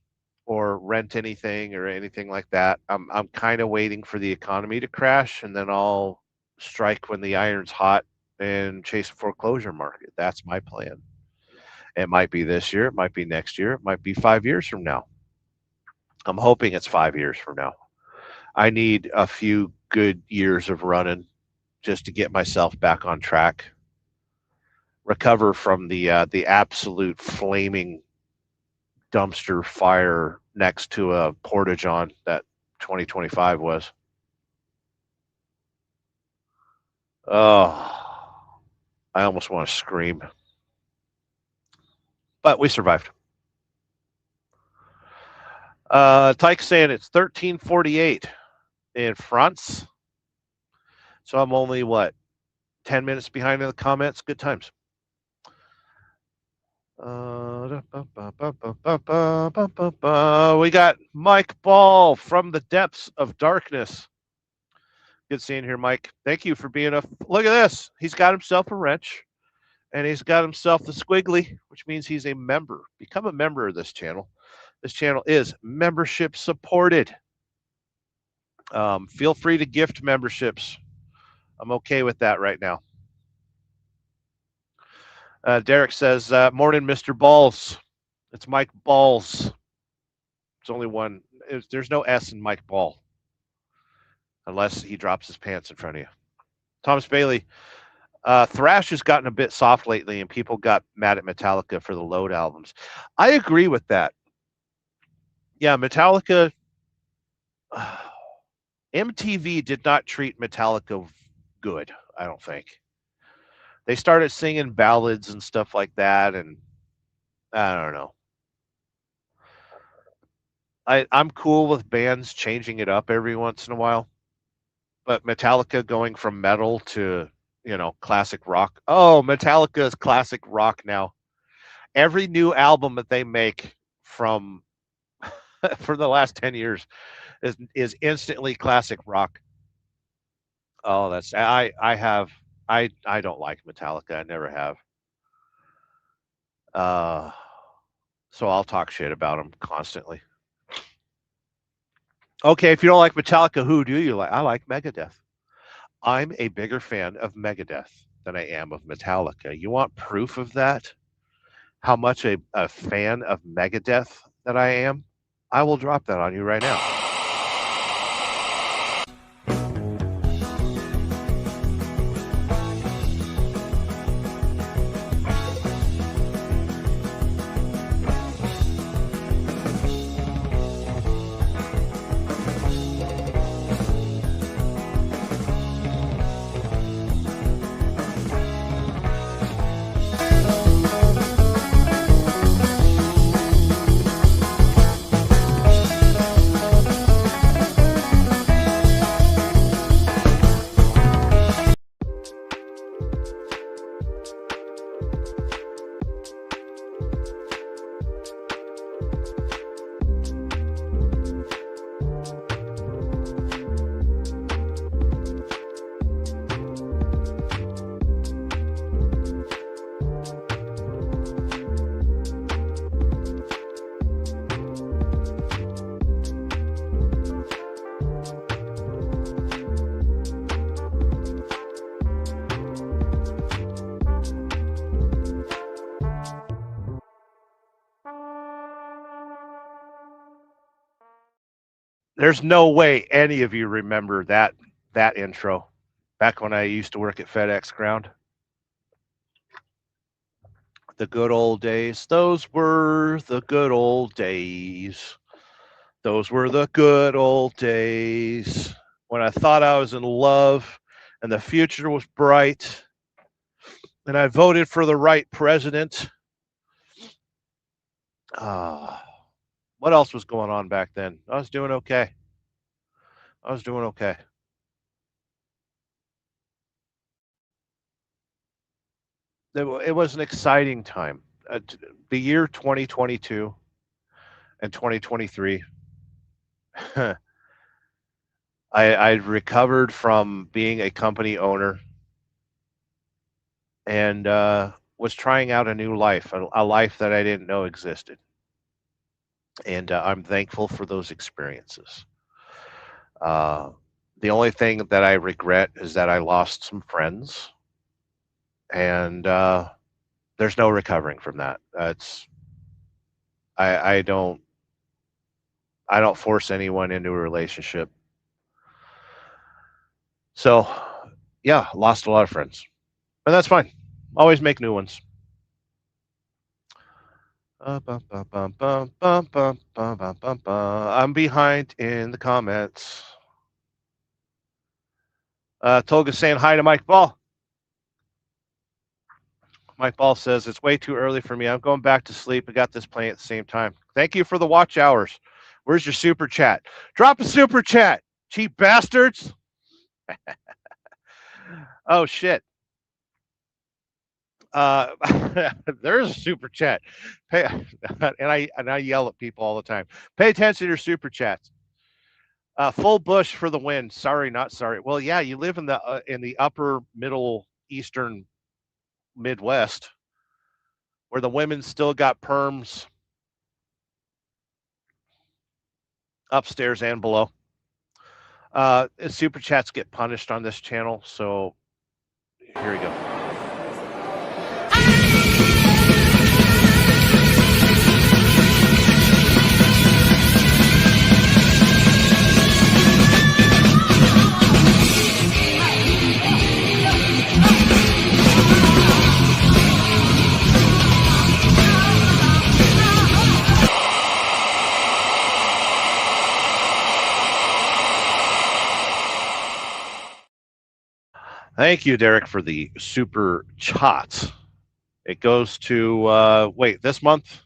S2: or rent anything or anything like that. I'm kind of waiting for the economy to crash, and then I'll strike when the iron's hot and chase a foreclosure market. That's my plan. It might be this year, it might be next year, it might be 5 years from now. I'm hoping it's 5 years from now. I need a few good years of running just to get myself back on track. Recover from the absolute flaming dumpster fire next to a porta-john that 2025 was. Oh, I almost want to scream. But we survived. Tyke's saying it's 13:48 in France. So I'm only, 10 minutes behind in the comments? Good times. We got Mike Ball from the depths of darkness. Good seeing here, Mike. Thank you for being a... Look at this. He's got himself a wrench, and he's got himself the squiggly, which means he's a member. Become a member of this channel. This channel is membership supported. Feel free to gift memberships. I'm okay with that right now. Derek says, morning, Mr. Balls. It's Mike Balls. It's only one. There's no S in Mike Ball. Unless he drops his pants in front of you. Thomas Bailey. Thrash has gotten a bit soft lately, and people got mad at Metallica for the Load albums. I agree with that. Yeah, Metallica... MTV did not treat Metallica good, I don't think. They started singing ballads and stuff like that, and I don't know. I'm cool with bands changing it up every once in a while, but Metallica going from metal to, classic rock. Oh, Metallica is classic rock now. Every new album that they make from for the last 10 years is instantly classic rock. Oh, that's I don't like Metallica. I never have. So I'll talk shit about them constantly. Okay, if you don't like Metallica, who do you like? I like Megadeth. I'm a bigger fan of Megadeth than I am of Metallica. You want proof of that? How much a fan of Megadeth that I am? I will drop that on you right now. There's no way any of you remember that intro back when I used to work at FedEx Ground. The good old days. Those were the good old days. Those were the good old days when I thought I was in love and the future was bright and I voted for the right president. What else was going on back then? I was doing okay. It was an exciting time. The year 2022 and 2023, I recovered from being a company owner and was trying out a new life, a life that I didn't know existed. And I'm thankful for those experiences. The only thing that I regret is that I lost some friends, and there's no recovering from that. I don't force anyone into a relationship. So, yeah, lost a lot of friends, but that's fine. Always make new ones. I'm behind in the comments. Tolga saying hi to Mike Ball. Mike Ball says, it's way too early for me. I'm going back to sleep. I got this playing at the same time. Thank you for the watch hours. Where's your super chat? Drop a super chat, cheap bastards. Oh, shit. There's a super chat. And I yell at people all the time. Pay attention to your super chats. Full bush for the win. Sorry, not sorry. Well, yeah, you live in the upper middle eastern Midwest, where the women still got perms upstairs and below. Super chats get punished on this channel, so here we go. Thank you, Derek, for the super chats. It goes to this month.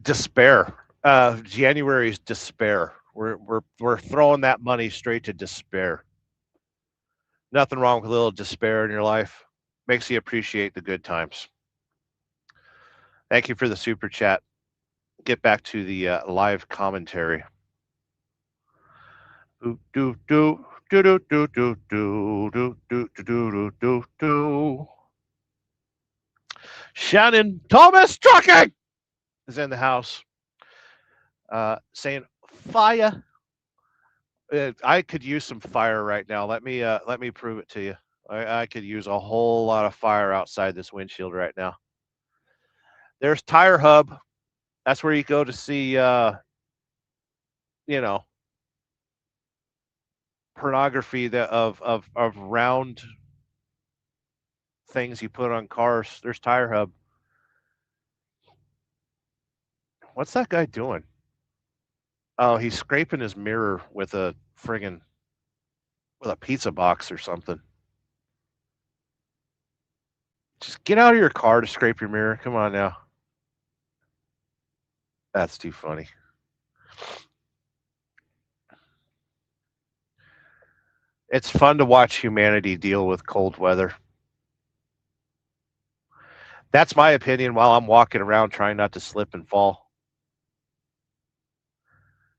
S2: Despair. January's despair. We're throwing that money straight to despair. Nothing wrong with a little despair in your life. Makes you appreciate the good times. Thank you for the super chat. Get back to the live commentary. Shannon Thomas Trucking is in the house, saying fire. I could use some fire right now. Let me prove it to you. I could use a whole lot of fire outside this windshield right now. There's Tire Hub. That's where you go to see, pornography of round things you put on cars. There's Tire Hub. What's that guy doing? Oh, he's scraping his mirror with a pizza box or something. Just get out of your car to scrape your mirror. Come on now. That's too funny. It's fun to watch humanity deal with cold weather. That's my opinion while I'm walking around trying not to slip and fall.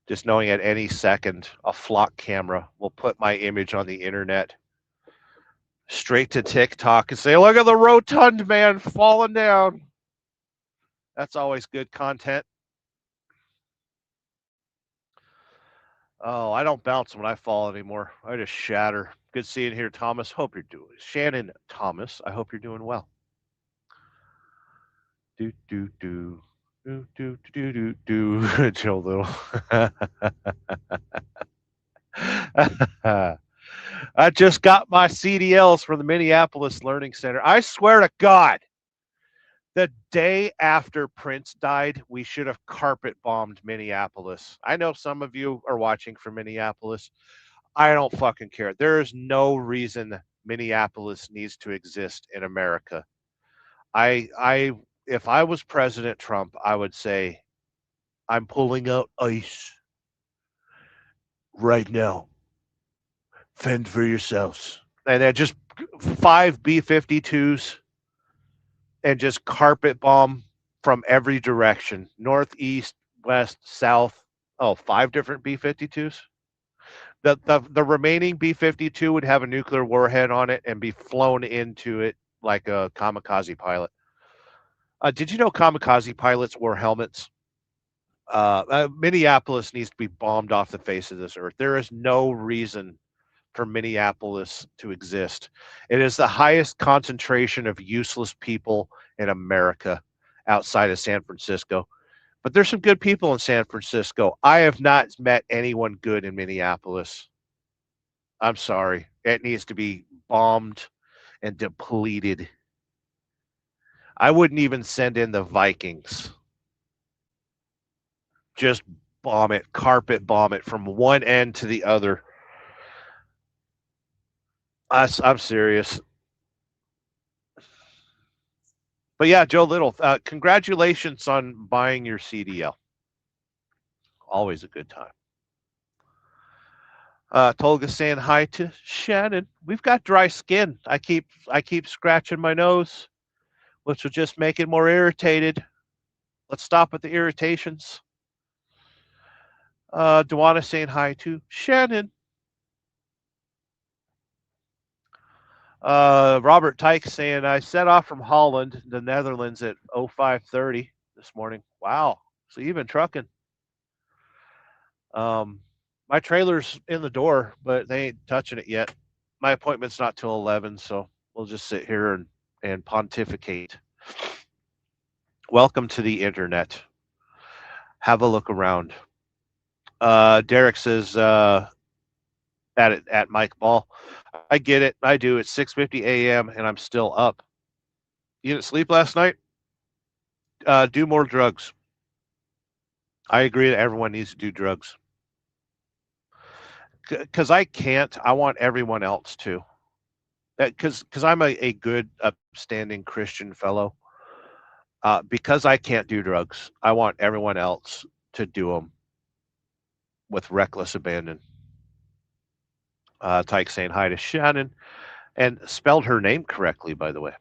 S2: Just knowing at any second a flock camera will put my image on the internet straight to TikTok and say, look at the rotund man falling down. That's always good content. Oh, I don't bounce when I fall anymore. I just shatter. Good seeing here, Thomas. Hope you're doing Shannon Thomas. I hope you're doing well. Do. Joe Little. I just got my CDLs from the Minneapolis Learning Center. I swear to God, the day after Prince died, we should have carpet bombed Minneapolis. I know some of you are watching from Minneapolis. I don't fucking care. There is no reason Minneapolis needs to exist in America. I if I was President Trump, I would say I'm pulling out ICE right now. Fend for yourselves. And then just 5 B-52s and just carpet bomb from every direction, north, east, west, south. Oh, 5 different B-52s. The remaining B-52 would have a nuclear warhead on it and be flown into it like a kamikaze pilot. Did you know kamikaze pilots wore helmets? Minneapolis needs to be bombed off the face of this earth. There is no reason for Minneapolis to exist. It is the highest concentration of useless people in America outside of San Francisco. But there's some good people in San Francisco. I have not met anyone good in Minneapolis. I'm sorry. It needs to be bombed and depleted. I wouldn't even send in the Vikings. Just bomb it, carpet bomb it from one end to the other. I'm serious. But yeah, Joe Little, congratulations on buying your CDL. Always a good time. Tolga saying hi to Shannon. We've got dry skin. I keep scratching my nose, which will just make it more irritated. Let's stop with the irritations. Dewana saying hi to Shannon. Robert Tyke saying I set off from Holland, the Netherlands at 05:30 this morning. Wow. So you've been trucking. My trailer's in the door, but they ain't touching it yet. My appointment's not till 11, so we'll just sit here and pontificate. Welcome to the internet. Have a look around. Derek says at Mike Ball, I get it. I do. It's 6:50 a.m. and I'm still up. You didn't sleep last night? Do more drugs. I agree that everyone needs to do drugs. Because I can't. I want everyone else to. Because I'm a good, upstanding Christian fellow. Because I can't do drugs, I want everyone else to do them with reckless abandon. Tyke saying hi to Shannon and spelled her name correctly, by the way.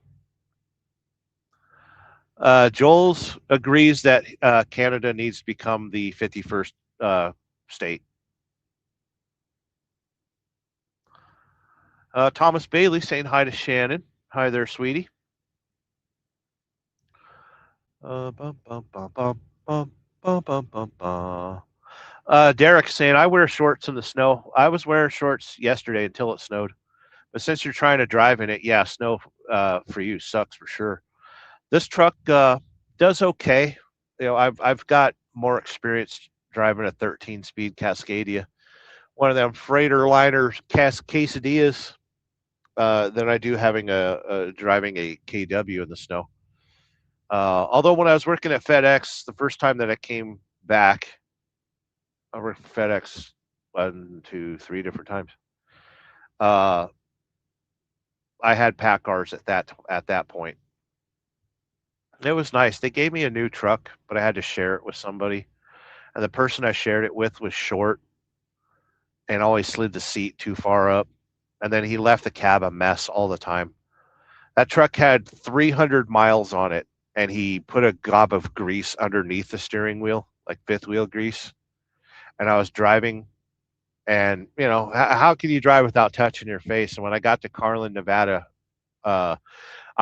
S2: Joel's agrees that Canada needs to become the 51st state. Thomas Bailey saying hi to Shannon. Hi there, sweetie. Derek saying, I wear shorts in the snow. I was wearing shorts yesterday until it snowed. But since you're trying to drive in it, yeah, snow for you sucks for sure. This truck does okay. You know, I've got more experience driving a 13-speed Cascadia, one of them freighter liner quesadillas, than I do having driving a KW in the snow. Although when I was working at FedEx, the first time that I came back, I worked for FedEx 1, 2, 3 different times. I had pack cars at that point. It was nice. They gave me a new truck, but I had to share it with somebody. And the person I shared it with was short and always slid the seat too far up. And then he left the cab a mess all the time. That truck had 300 miles on it, and he put a gob of grease underneath the steering wheel, like fifth wheel grease. And I was driving, and, you know, how can you drive without touching your face? And when I got to Carlin, Nevada, I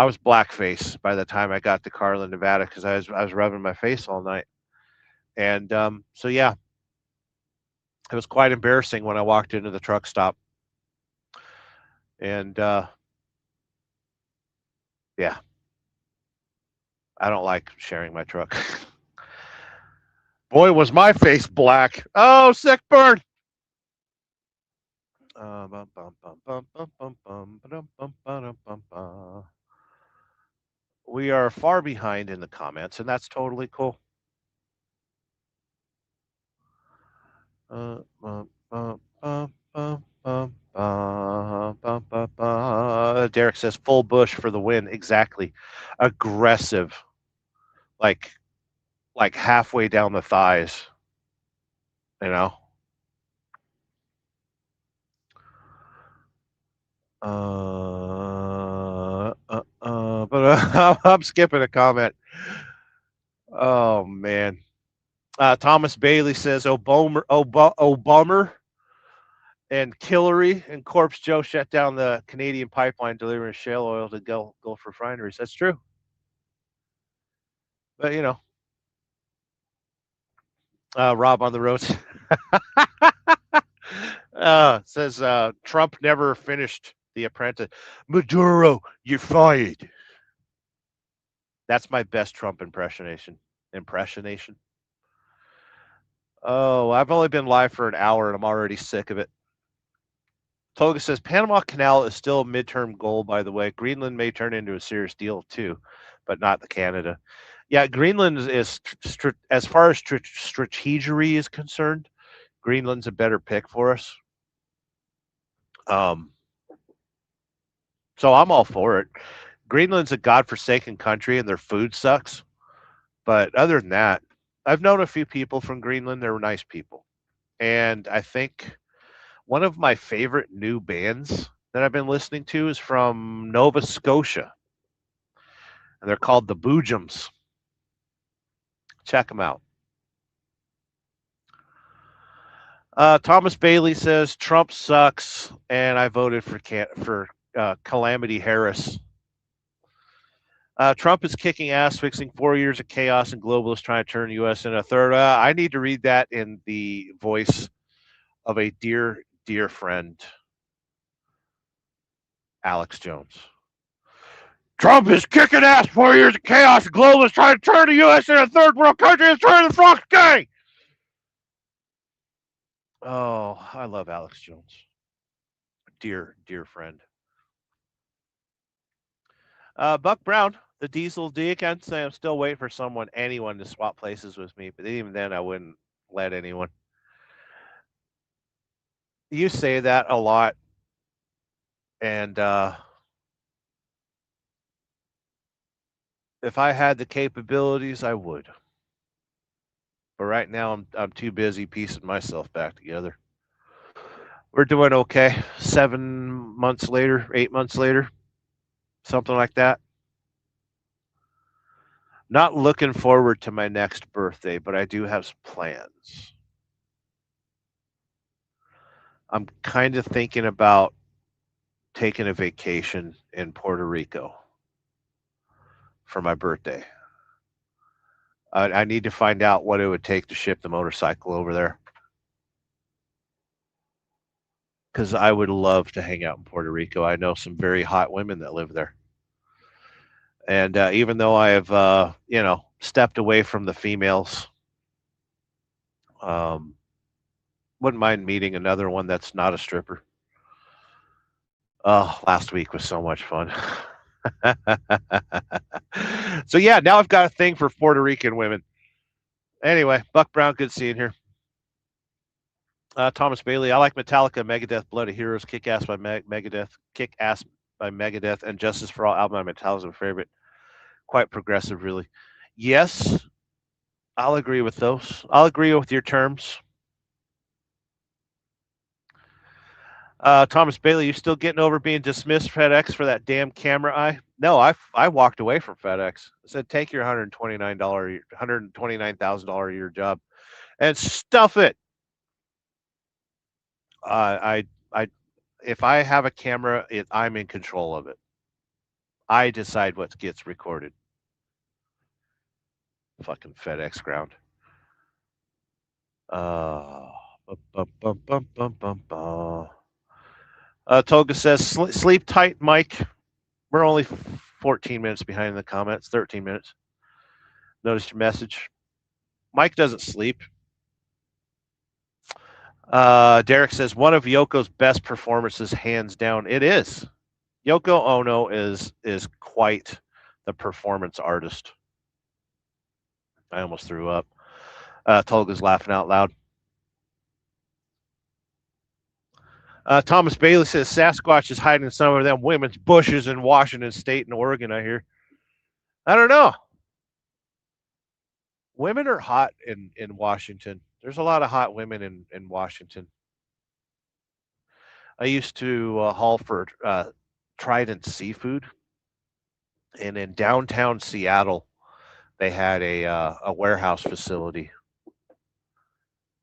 S2: was blackface by the time I got to Carlin, Nevada, because I was rubbing my face all night. And so, yeah, it was quite embarrassing when I walked into the truck stop. And yeah, I don't like sharing my truck. Boy, was my face black. Oh, sick burn. We are far behind in the comments, and that's totally cool. Derek says full bush for the win. Exactly. Aggressive. Like halfway down the thighs. You know? But I'm skipping a comment. Oh man. Thomas Bailey says Obama and Hillary and Corpse Joe shut down the Canadian pipeline delivering shale oil to Gulf refineries. That's true. But you know, Rob on the roads says Trump never finished The Apprentice. Maduro, you're fired. That's my best Trump impersonation. Oh, I've only been live for an hour and I'm already sick of it. Toga says Panama Canal is still a midterm goal, by the way. Greenland may turn into a serious deal too, but not the Canada. Yeah, Greenland is as far as strategery is concerned, Greenland's a better pick for us. So I'm all for it. Greenland's a godforsaken country and their food sucks. But other than that, I've known a few people from Greenland. They're nice people. And I think one of my favorite new bands that I've been listening to is from Nova Scotia. And they're called the Boojums. Check them out. Thomas Bailey says Trump sucks, and I voted for Calamity Harris. Trump is kicking ass, fixing 4 years of chaos and globalists trying to turn the U.S. into a third. I need to read that in the voice of a dear, dear friend, Alex Jones. Trump is kicking ass, 4 years of chaos and globalists trying to turn the U.S. into a third world country and turn the Fox gang. Oh, I love Alex Jones. Dear, dear friend. Buck Brown, the Diesel D, can say I'm still waiting for anyone to swap places with me, but even then I wouldn't let anyone. You say that a lot, and if I had the capabilities, I would. But right now, I'm too busy piecing myself back together. We're doing okay. 7 months later, 8 months later, something like that. Not looking forward to my next birthday, but I do have some plans. I'm kind of thinking about taking a vacation in Puerto Rico for my birthday. I need to find out what it would take to ship the motorcycle over there. Because I would love to hang out in Puerto Rico. I know some very hot women that live there. And even though I have, stepped away from the females, wouldn't mind meeting another one that's not a stripper. Oh, last week was so much fun. So yeah, now I've got a thing for Puerto Rican women. Anyway, Buck Brown, good seeing here. Thomas Bailey, I like Metallica, Megadeth, Blood of Heroes, Kick Ass by Megadeth, Kick Ass by Megadeth, and Justice for All album by Metallica is my favorite. Quite progressive, really. Yes, I'll agree with those. I'll agree with your terms. Thomas Bailey, you still getting over being dismissed FedEx for that damn camera eye? No, I walked away from FedEx. I said, take your $129,000 a year job and stuff it. If I have a camera, I'm in control of it. I decide what gets recorded. Fucking FedEx ground. Toga says, sleep tight, Mike. We're only 14 minutes behind in the comments, 13 minutes. Noticed your message. Mike doesn't sleep. Derek says one of Yoko's best performances, hands down. It is. Yoko Ono is quite the performance artist. I almost threw up. Tolga's laughing out loud. Thomas Bailey says Sasquatch is hiding in some of them women's bushes in Washington State and Oregon, I hear. I don't know. Women are hot in Washington. There's a lot of hot women in Washington. I used to haul for Trident Seafood, and in downtown Seattle, they had a warehouse facility,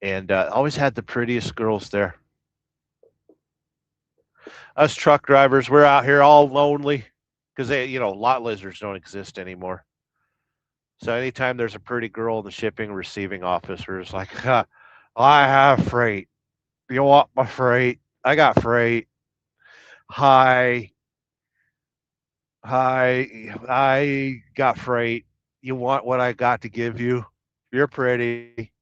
S2: and always had the prettiest girls there. Us truck drivers, we're out here all lonely because lot lizards don't exist anymore. So anytime there's a pretty girl in the shipping receiving office, we're just like, I have freight. You want my freight? I got freight. Hi, I got freight. You want what I got to give you? You're pretty.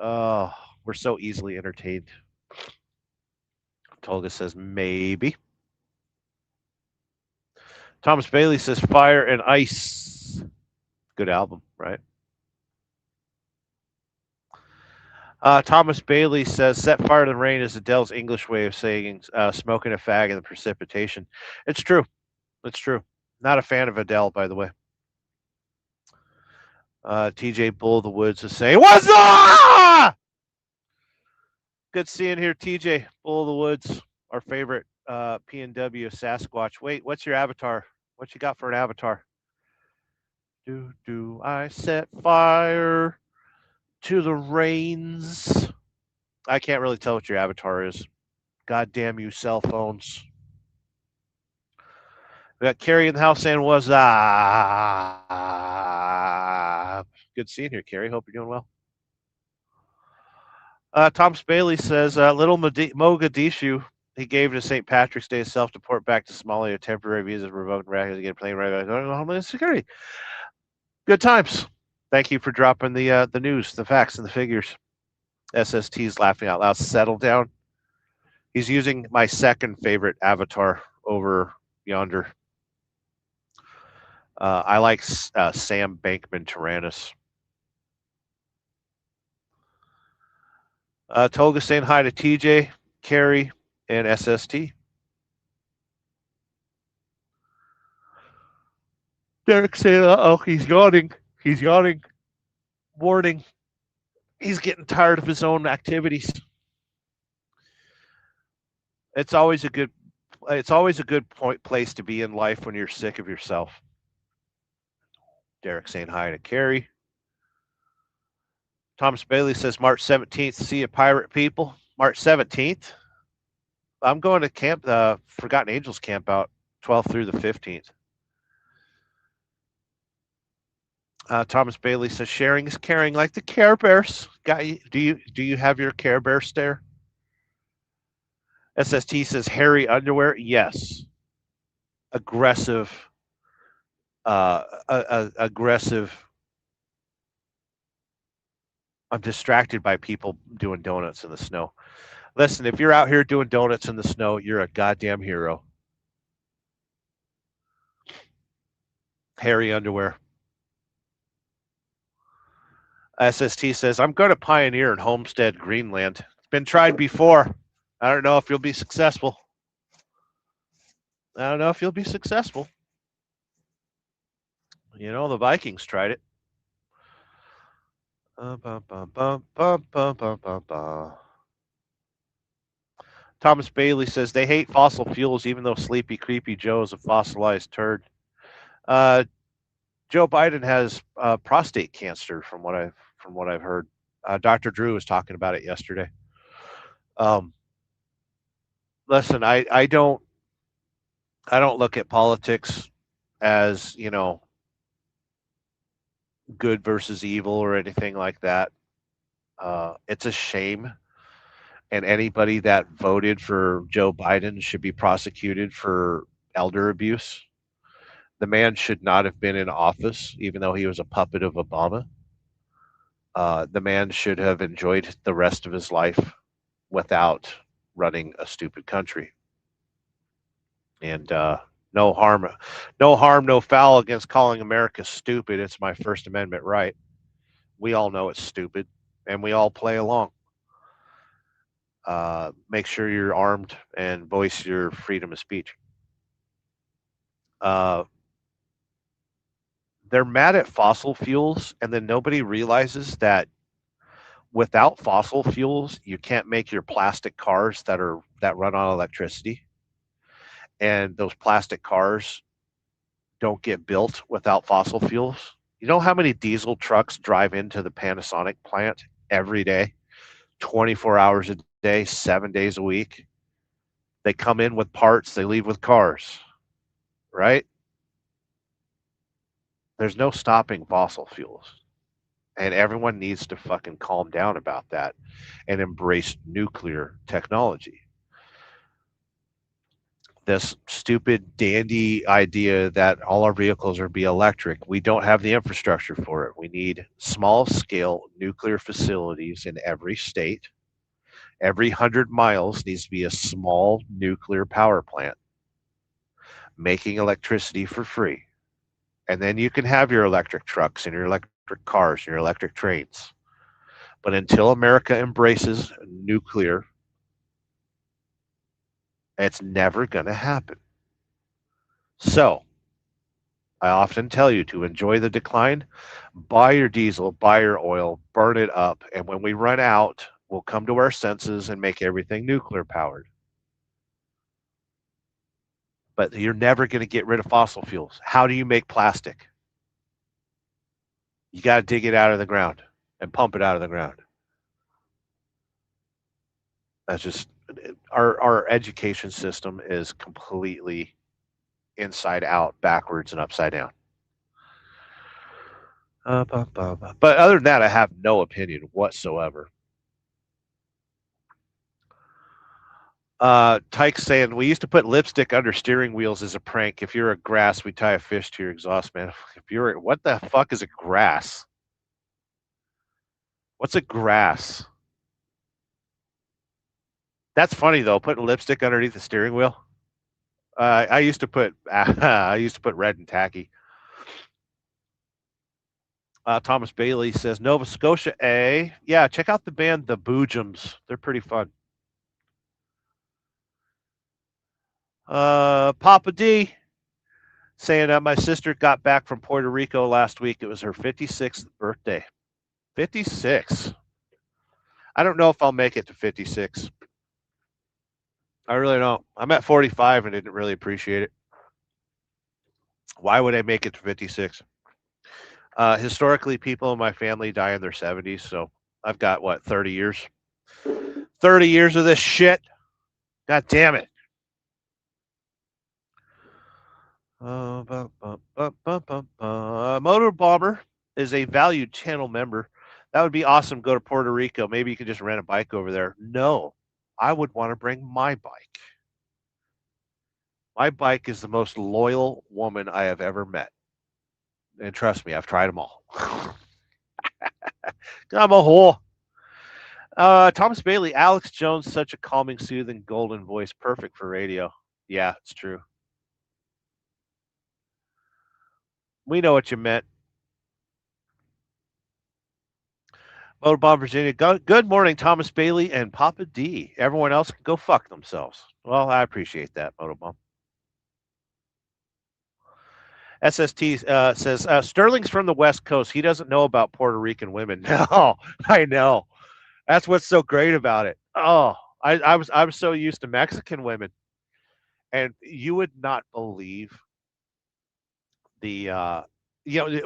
S2: Oh, we're so easily entertained. Tolga says maybe. Thomas Bailey says Fire and Ice. Good album, right? Thomas Bailey says Set Fire to the Rain is Adele's English way of saying smoking a fag in the precipitation. It's true. It's true. Not a fan of Adele, by the way. TJ Bull of the Woods is saying, what's up? Good seeing here, TJ Bull of the Woods, our favorite PNW Sasquatch. Wait, what's your avatar? What you got for an avatar? Do I set fire to the reins? I can't really tell what your avatar is. God damn you, cell phones. We got Carrie in the house saying was good seeing you, Carrie. Hope you're doing well. Thomas Bailey says little Mogadishu. He gave to St. Patrick's Day self-deport back to Somalia. Temporary visas revoked. Again, playing Homeland Security. Good times. Thank you for dropping the news, the facts, and the figures. SST's laughing out loud. Settle down. He's using my second favorite avatar over yonder. I like Sam Bankman-Tyrannus. Tolga saying hi to TJ, Carrie, and SST. Derek saying, uh-oh, he's yawning. He's yawning. Warning. He's getting tired of his own activities. It's always a good place to be in life when you're sick of yourself. Derek saying hi to Carrie. Thomas Bailey says March 17th, see you pirate people. March 17th. I'm going to camp, Forgotten Angels camp out 12th through the 15th. Thomas Bailey says sharing is caring, like the Care Bears. Do you have your Care Bear stare? SST says hairy underwear. Yes. Aggressive. Aggressive. I'm distracted by people doing donuts in the snow. Listen, if you're out here doing donuts in the snow, you're a goddamn hero. Hairy underwear. SST says, I'm going to pioneer in Homestead, Greenland. It's been tried before. I don't know if you'll be successful. You know, the Vikings tried it. Thomas Bailey says they hate fossil fuels, even though Sleepy Creepy Joe is a fossilized turd. Joe Biden has prostate cancer, from what I've heard. Dr. Drew was talking about it yesterday. Listen, I don't look at politics as, good versus evil or anything like that. It's a shame, and anybody that voted for Joe Biden should be prosecuted for elder abuse. The man should not have been in office, even though he was a puppet of Obama. The man should have enjoyed the rest of his life without running a stupid country. And no harm, no harm, no foul against calling America stupid. It's my First Amendment right. We all know it's stupid, and we all play along. Make sure you're armed and voice your freedom of speech. Uh, they're mad at fossil fuels, and then nobody realizes that without fossil fuels, you can't make your plastic cars that run on electricity, and those plastic cars don't get built without fossil fuels. You know how many diesel trucks drive into the Panasonic plant every day, 24 hours a day, 7 days a week? They come in with parts, they leave with cars, right? There's no stopping fossil fuels. And everyone needs to fucking calm down about that and embrace nuclear technology. This stupid dandy idea that all our vehicles are be electric. We don't have the infrastructure for it. We need small scale nuclear facilities in every state. Every 100 miles needs to be a small nuclear power plant making electricity for free. And then you can have your electric trucks and your electric cars and your electric trains. But until America embraces nuclear, it's never going to happen. So, I often tell you to enjoy the decline, buy your diesel, buy your oil, burn it up, and when we run out, we'll come to our senses and make everything nuclear powered. But you're never going to get rid of fossil fuels. How do you make plastic? You got to dig it out of the ground and pump it out of the ground. That's just our education system is completely inside out, backwards, and upside down. But other than that, I have no opinion whatsoever. Tyke's saying we used to put lipstick under steering wheels as a prank. If you're a grass, we tie a fish to your exhaust, man. If you're what the fuck is a grass? What's a grass? That's funny though. Putting lipstick underneath the steering wheel. I used to put red and tacky. Thomas Bailey says Nova Scotia A. Yeah, check out the band The Boojums. They're pretty fun. Papa D saying my sister got back from Puerto Rico last week. It was her 56th birthday. 56. I don't know if I'll make it to 56. I really don't. I'm at 45 and didn't really appreciate it. Why would I make it to 56? Historically, people in my family die in their 70s, so I've got, 30 years? 30 years of this shit? God damn it. Motor Bomber is a valued channel member. That would be awesome. Go to Puerto Rico. Maybe you can just rent a bike over there. No, I would want to bring my bike. My bike is the most loyal woman I have ever met. And trust me, I've tried them all. I'm a whore. Thomas Bailey, Alex Jones, such a calming, soothing, golden voice. Perfect for radio. Yeah, it's true. We know what you meant. Motorbomb Virginia. Good morning, Thomas Bailey and Papa D. Everyone else can go fuck themselves. Well, I appreciate that, Motorbomb. SST says Sterling's from the West Coast. He doesn't know about Puerto Rican women. No, I know. That's what's so great about it. Oh, I was so used to Mexican women, and you would not believe the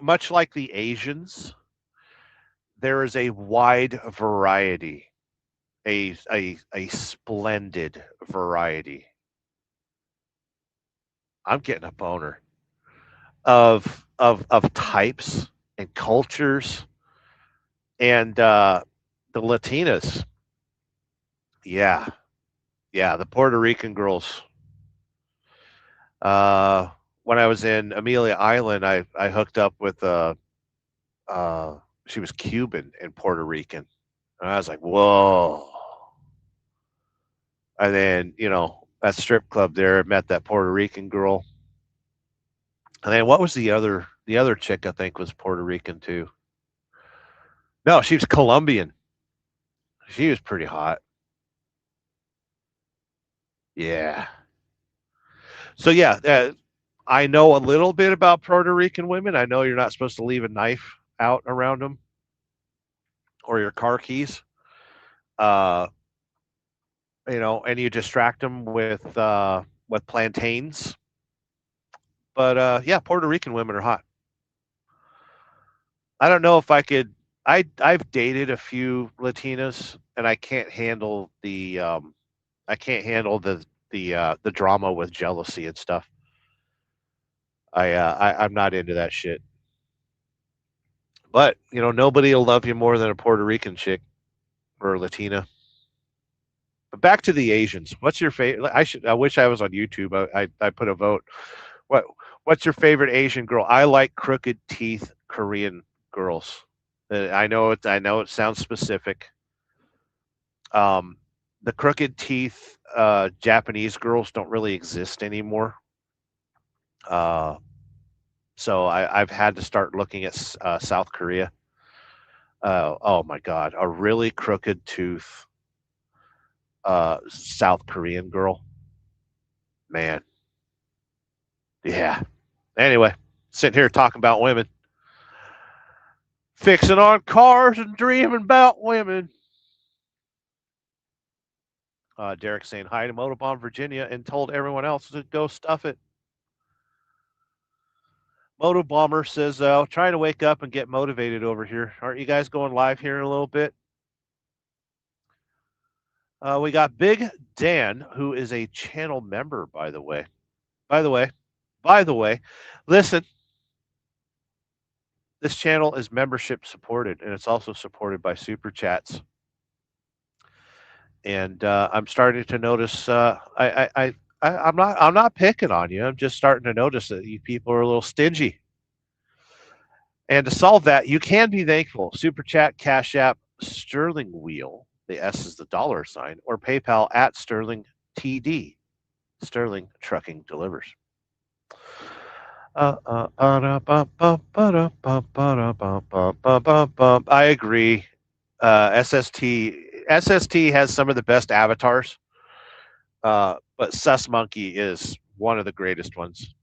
S2: much like the Asians, there is a wide variety, a splendid variety. I'm getting a boner of types and cultures and the Latinas. Yeah, the Puerto Rican girls. When I was in Amelia Island, I hooked up with a She was Cuban and Puerto Rican. And I was like, whoa. And then, that strip club there, I met that Puerto Rican girl. And then what was the other chick I think was Puerto Rican too. No, she was Colombian. She was pretty hot. Yeah. So yeah, I know a little bit about Puerto Rican women. I know you're not supposed to leave a knife out around them or your car keys. Uh, and you distract them with plantains. But yeah, Puerto Rican women are hot. I don't know if I could. I've dated a few Latinas, and I can't handle the drama with jealousy and stuff. I'm not into that shit. But nobody will love you more than a Puerto Rican chick or a Latina. But back to the Asians. What's your favorite? I wish I was on YouTube. I put a vote. What What's your favorite Asian girl? I like crooked teeth Korean girls. I know it sounds specific. Um, the crooked teeth Japanese girls don't really exist anymore. Uh, so I've had to start looking at South Korea. Oh my God, a really crooked tooth South Korean girl. Man, yeah. Anyway, sitting here talking about women, fixing on cars and dreaming about women. Derek saying hi to Motobomb, Virginia, and told everyone else to go stuff it. Moto Bomber says, trying to wake up and get motivated over here. Aren't you guys going live here in a little bit? We got Big Dan, who is a channel member, by the way. By the way, listen, this channel is membership supported, and it's also supported by super chats. And I'm starting to notice. I'm not picking on you. I'm just starting to notice that you people are a little stingy. And to solve that, you can be thankful. Super Chat, Cash App, Sterling Wheel, the S is the dollar sign, or PayPal at Sterling TD. Sterling Trucking delivers. I agree. SST has some of the best avatars, but Sus Monkey is one of the greatest ones.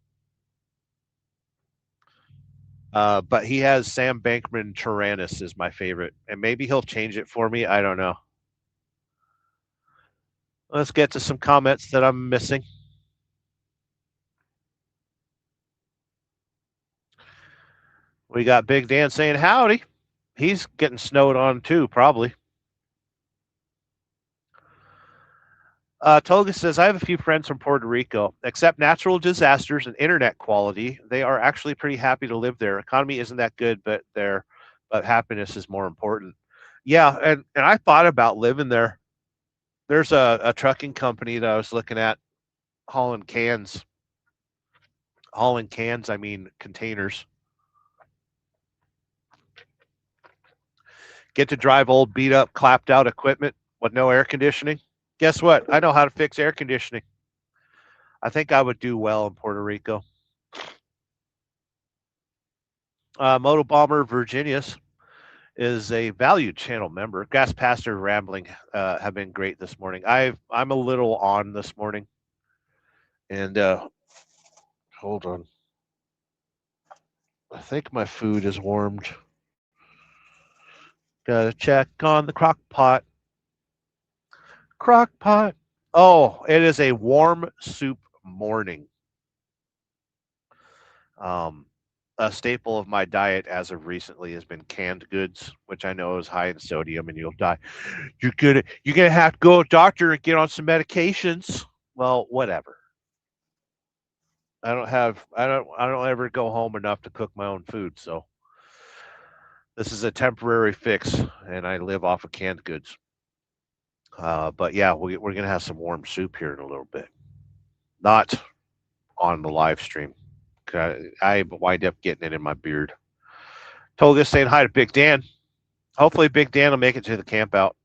S2: But he has Sam Bankman Tyrannus is my favorite, and maybe he'll change it for me. I don't know. Let's get to some comments that I'm missing. We got Big Dan saying howdy. He's getting snowed on too, probably. Toga says, I have a few friends from Puerto Rico. Except natural disasters and internet quality, they are actually pretty happy to live there. Economy isn't that good, but happiness is more important. Yeah, and I thought about living there. There's a trucking company that I was looking at hauling cans. Hauling cans, I mean containers. Get to drive old, beat up, clapped out equipment with no air conditioning. Guess what? I know how to fix air conditioning. I think I would do well in Puerto Rico. Moto Bomber Virginius is a valued channel member. Gas Pastor Rambling have been great this morning. I'm a little on this morning. And hold on. I think my food is warmed. Gotta check on the crock pot. Crock pot. Oh, it is a warm soup morning. A staple of my diet as of recently has been canned goods, which I know is high in sodium and you'll die. You're gonna have to go to a doctor and get on some medications. Well, whatever. I don't ever go home enough to cook my own food, so this is a temporary fix, and I live off of canned goods. But yeah, we're gonna have some warm soup here in a little bit. Not on the live stream. I wind up getting it in my beard. Tolga saying hi to Big Dan. Hopefully, Big Dan will make it to the camp out.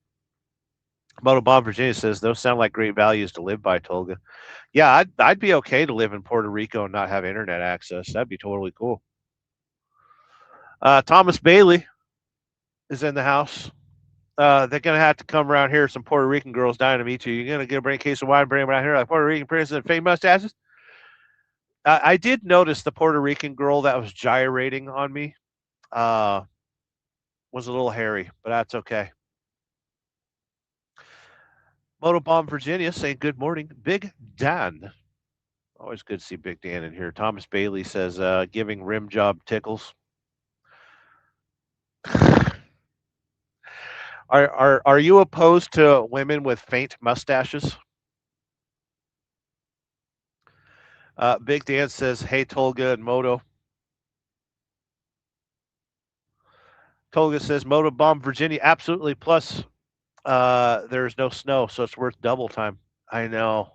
S2: Motobomb Virginia says those sound like great values to live by, Tolga. Yeah, I'd be okay to live in Puerto Rico and not have internet access. That'd be totally cool. Thomas Bailey is in the house. They're gonna have to come around here. Some Puerto Rican girls dying to meet you. You're gonna bring a case of wine, bring them around here like Puerto Rican princess and fake mustaches. I did notice the Puerto Rican girl that was gyrating on me was a little hairy, but that's okay. Motobomb Virginia saying good morning, Big Dan. Always good to see Big Dan in here. Thomas Bailey says giving rim job tickles. Are you opposed to women with faint mustaches? Big Dan says, hey, Tolga and Moto. Tolga says, Moto Bomb Virginia, absolutely. Plus, there's no snow, so it's worth double time. I know.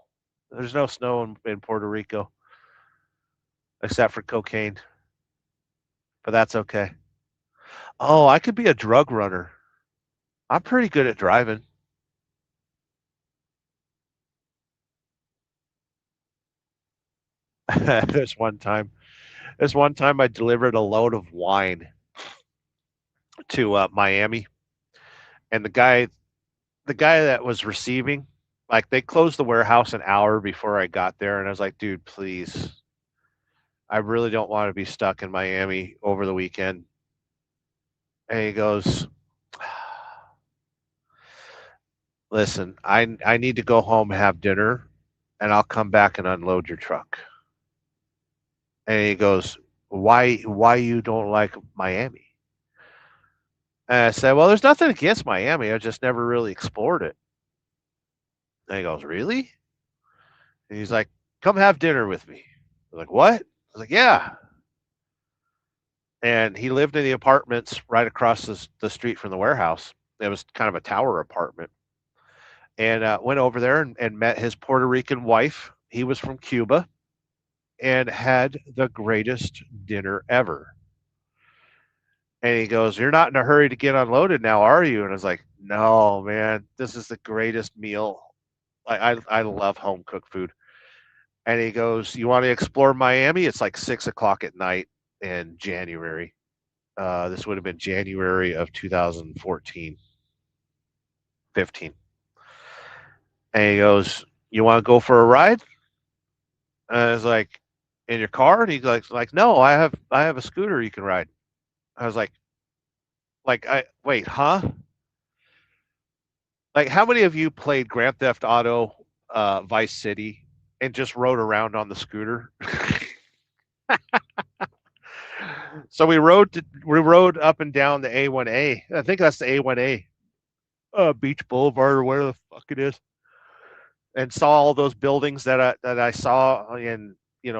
S2: There's no snow in Puerto Rico, except for cocaine. But that's okay. Oh, I could be a drug runner. I'm pretty good at driving. There's one time I delivered a load of wine to Miami, and the guy that was receiving, like, they closed the warehouse an hour before I got there, and I was like, dude, please, I really don't want to be stuck in Miami over the weekend. And he goes, listen, I need to go home and have dinner, and I'll come back and unload your truck. And he goes, why you don't like Miami? And I said, well, there's nothing against Miami. I just never really explored it. And he goes, really? And he's like, come have dinner with me. I was like, what? I was like, yeah. And he lived in the apartments right across the street from the warehouse. It was kind of a tower apartment. And went over there and met his Puerto Rican wife. He was from Cuba and had the greatest dinner ever. And he goes, you're not in a hurry to get unloaded now, are you? And I was like, no, man, this is the greatest meal. I love home cooked food. And he goes, you want to explore Miami? It's like 6 o'clock at night in January. This would have been January of 2014, 15. And he goes, you want to go for a ride? And I was like, in your car? And he's like, no, I have a scooter you can ride. I was like, wait, huh? Like, how many of you played Grand Theft Auto, Vice City, and just rode around on the scooter? So we rode up and down the A1A. I think that's the A1A, Beach Boulevard or whatever the fuck it is, and saw all those buildings that I saw in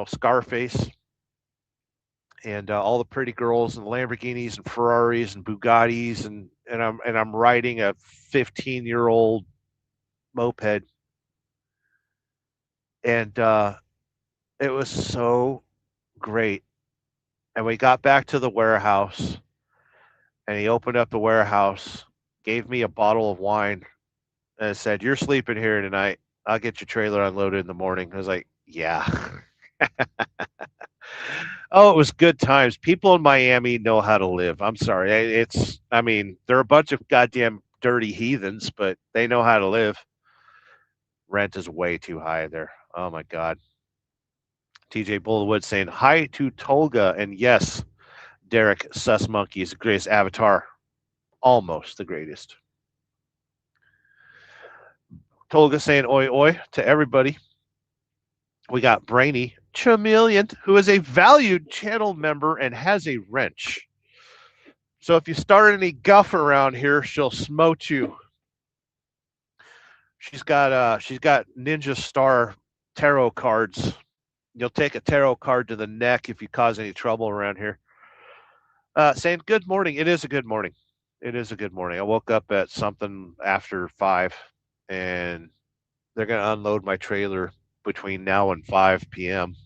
S2: Scarface, and all the pretty girls and Lamborghinis and Ferraris and Bugattis, and I'm riding a 15-year-old moped, and it was so great. And we got back to the warehouse, and he opened up the warehouse, gave me a bottle of wine, and said, you're sleeping here tonight. I'll get your trailer unloaded in the morning. I was like, yeah. Oh, it was good times. People in Miami know how to live. I'm sorry. They're a bunch of goddamn dirty heathens, but they know how to live. Rent is way too high there. Oh my God. TJ Bullwood saying hi to Tolga. And yes, Derek Sus Monkey is the greatest avatar. Almost the greatest. Tolga saying oi oi to everybody. We got Brainy Chameleon, who is a valued channel member and has a wrench. So if you start any guff around here, she'll smote you. She's got Ninja Star tarot cards. You'll take a tarot card to the neck if you cause any trouble around here. Saying good morning. It is a good morning. It is a good morning. I woke up at something after 5, and they're going to unload my trailer between now and 5 p.m.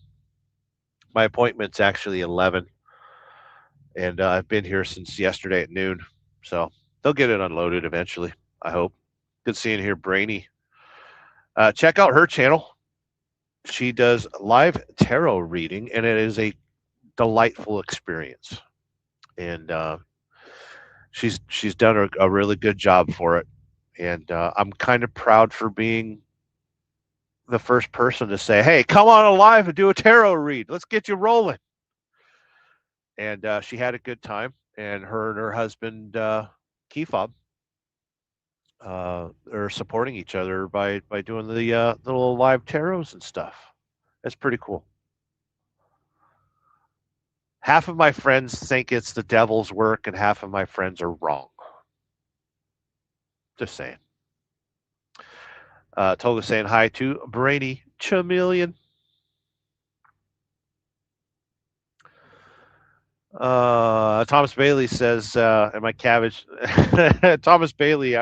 S2: My appointment's actually 11, And I've been here since yesterday at noon. So they'll get it unloaded eventually, I hope. Good seeing here, Brainy. Check out her channel. She does live tarot reading, and it is a delightful experience. And she's done a really good job for it. And I'm kind of proud for being the first person to say, "Hey, come on live and do a tarot read. Let's get you rolling." And she had a good time, and her husband Kefab are supporting each other by doing the little live tarots and stuff. That's pretty cool. Half of my friends think it's the devil's work, and half of my friends are wrong. Just saying. Toga saying hi to Brainy Chameleon. Thomas Bailey says, "Am I cabbage?" Thomas Bailey,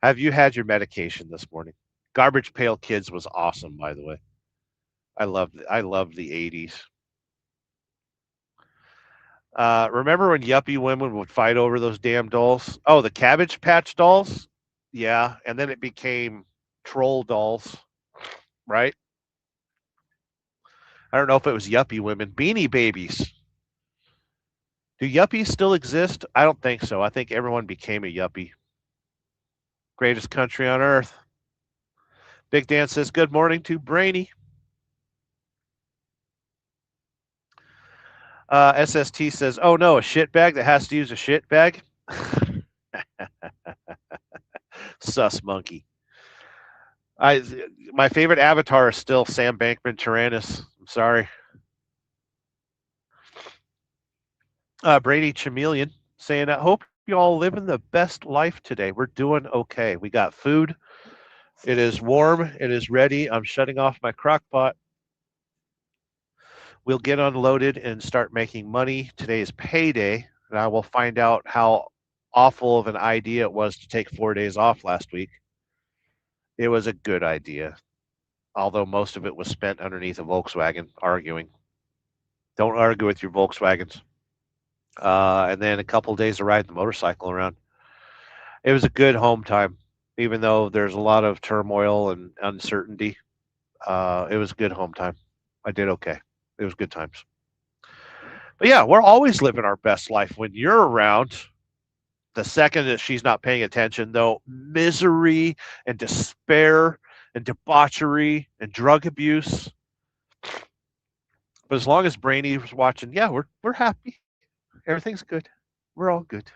S2: have you had your medication this morning? Garbage Pail Kids was awesome, by the way. I loved the 80s. Remember when yuppie women would fight over those damn dolls? Oh, the Cabbage Patch dolls? Yeah, and then it became troll dolls, right? I don't know if it was yuppie women. Beanie Babies. Do yuppies still exist? I don't think so. I think everyone became a yuppie. Greatest country on earth. Big Dan says, good morning to Brainy. SST says, oh no, a shit bag that has to use a shit bag? Sus monkey. My favorite avatar is still Sam Bankman-Tyrannus. I'm sorry. Brady Chameleon saying, I hope you all living the best life today. We're doing okay. We got food. It is warm. It is ready. I'm shutting off my crock pot. We'll get unloaded and start making money. Today is payday, and I will find out how awful of an idea it was to take 4 days off last week. It was a good idea, although most of it was spent underneath a Volkswagen arguing. Don't argue with your Volkswagens. And then a couple of days to ride the motorcycle around. It was a good home time, even though there's a lot of turmoil and uncertainty. It was a good home time. I did okay. It was good times. But yeah, we're always living our best life when you're around. The second that she's not paying attention, though, misery and despair and debauchery and drug abuse. But as long as Brainy was watching, yeah, we're happy. Everything's good. We're all good.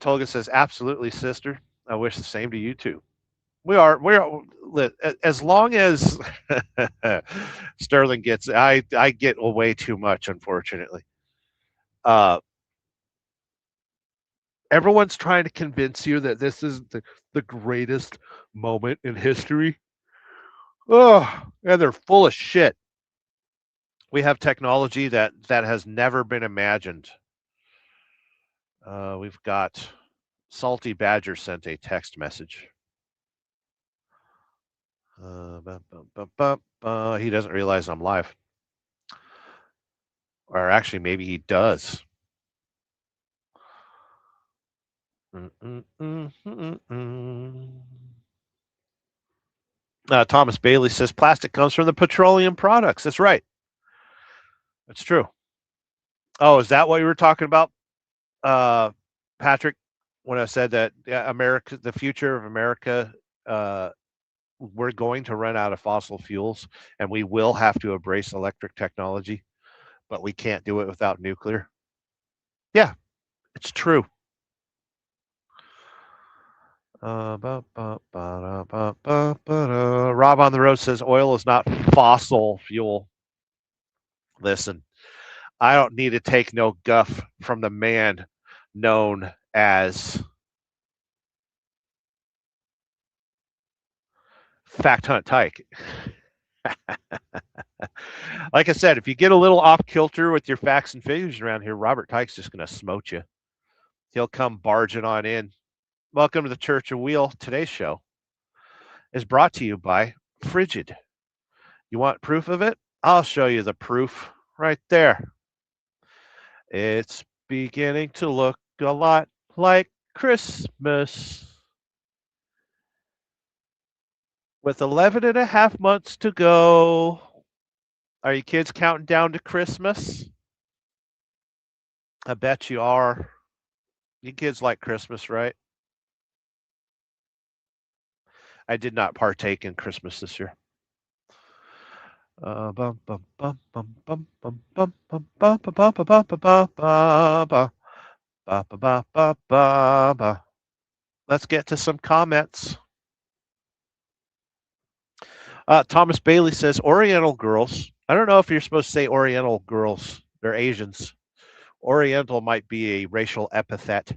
S2: Tolga says, absolutely, sister. I wish the same to you too. We're as long as Sterling gets, I get away too much, unfortunately. Everyone's trying to convince you that this is the greatest moment in history. Oh, and they're full of shit. We have technology that has never been imagined. We've got Salty Badger sent a text message. He doesn't realize I'm live. Or actually, maybe he does. Thomas Bailey says plastic comes from the petroleum products. That's right. That's true. Oh, is that what you were talking about, Patrick? When I said that America, the future of America, we're going to run out of fossil fuels, and we will have to embrace electric technology, but we can't do it without nuclear. Yeah, it's true. Rob on the road says oil is not fossil fuel. Listen, I don't need to take no guff from the man known as Fact Hunt Tyke. Like I said, if you get a little off kilter with your facts and figures around here, Robert Tyke's just going to smote you. He'll come barging on in. Welcome to the Church of Wheel. Today's show is brought to you by Frigid. You want proof of it? I'll show you the proof right there. It's beginning to look a lot like Christmas. With 11 and a half months to go. Are you kids counting down to Christmas? I bet you are. You kids like Christmas, right? I did not partake in Christmas this year. Let's get to some comments. Thomas Bailey says Oriental girls. I don't know if you're supposed to say Oriental girls. They're Asians. Oriental might be a racial epithet.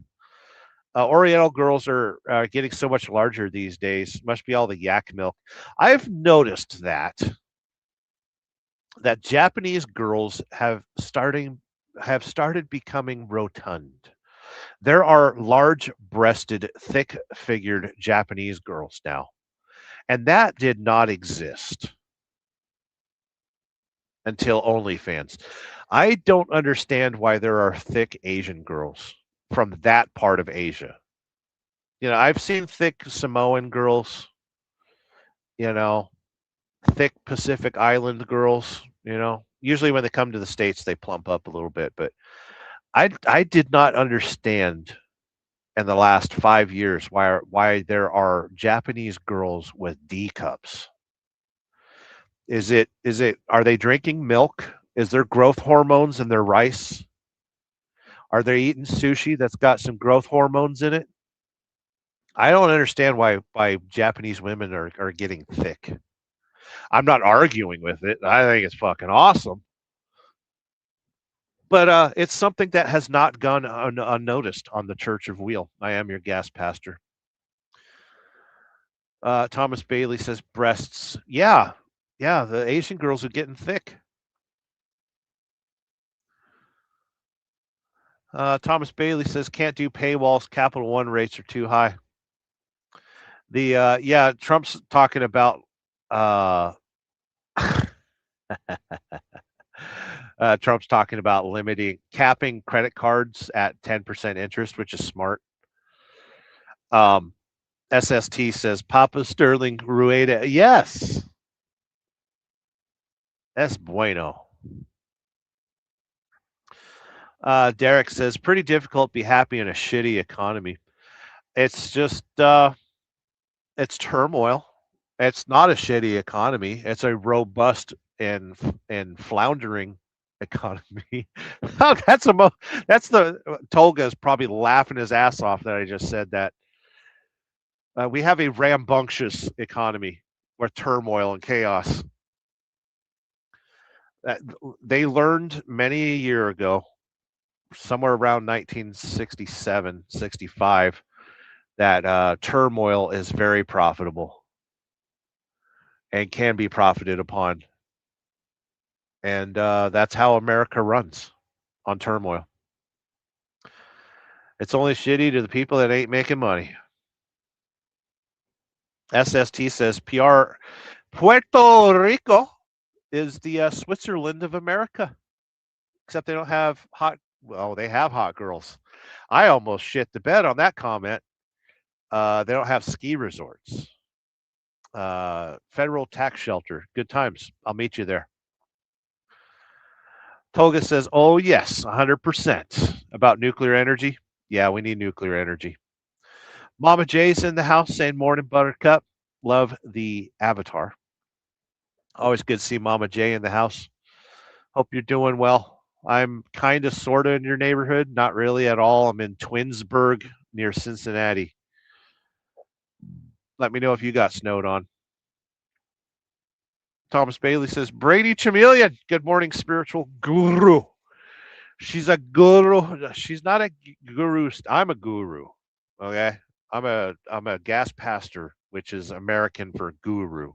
S2: Oriental girls are getting so much larger these days. Must be all the yak milk. I've noticed that Japanese girls have started becoming rotund. There are large-breasted, thick-figured Japanese girls now, and that did not exist until OnlyFans. I don't understand why there are thick Asian girls from that part of Asia. I've seen thick Samoan girls, thick Pacific Island girls, Usually when they come to the States, they plump up a little bit, but I did not understand in the last 5 years why there are Japanese girls with D cups. Are they drinking milk? Is there growth hormones in their rice? Are they eating sushi that's got some growth hormones in it? I don't understand why Japanese women are getting thick. I'm not arguing with it. I think it's fucking awesome. But it's something that has not gone unnoticed on the Church of Wheel. I am your gas pastor. Thomas Bailey says breasts. Yeah, the Asian girls are getting thick. Thomas Bailey says can't do paywalls. Capital One rates are too high. Trump's talking about Trump's talking about capping credit cards at 10% interest, which is smart. SST says Papa Sterling Rueda. Yes. Es bueno. Derek says pretty difficult to be happy in a shitty economy. It's just it's turmoil. It's not a shitty economy. It's a robust and floundering economy. Tolga is probably laughing his ass off that I just said that. We have a rambunctious economy with turmoil and chaos. They learned many a year ago, somewhere around 1967, 65, that turmoil is very profitable and can be profited upon. And that's how America runs, on turmoil. It's only shitty to the people that ain't making money. SST says Puerto Rico is the Switzerland of America, except they don't have they have hot girls. I almost shit the bed on that comment. They don't have ski resorts. Federal tax shelter. Good times. I'll meet you there. Toga says, oh, yes, 100%. About nuclear energy? Yeah, we need nuclear energy. Mama J's in the house saying morning buttercup. Love the avatar. Always good to see Mama J in the house. Hope you're doing well. I'm kind of sort of in your neighborhood. Not really at all. I'm in Twinsburg near Cincinnati. Let me know if you got snowed on. Thomas Bailey says, Brady Chameleon, good morning, spiritual guru. She's a guru. She's not a guru. I'm a guru. Okay. I'm a gas pastor, which is American for guru.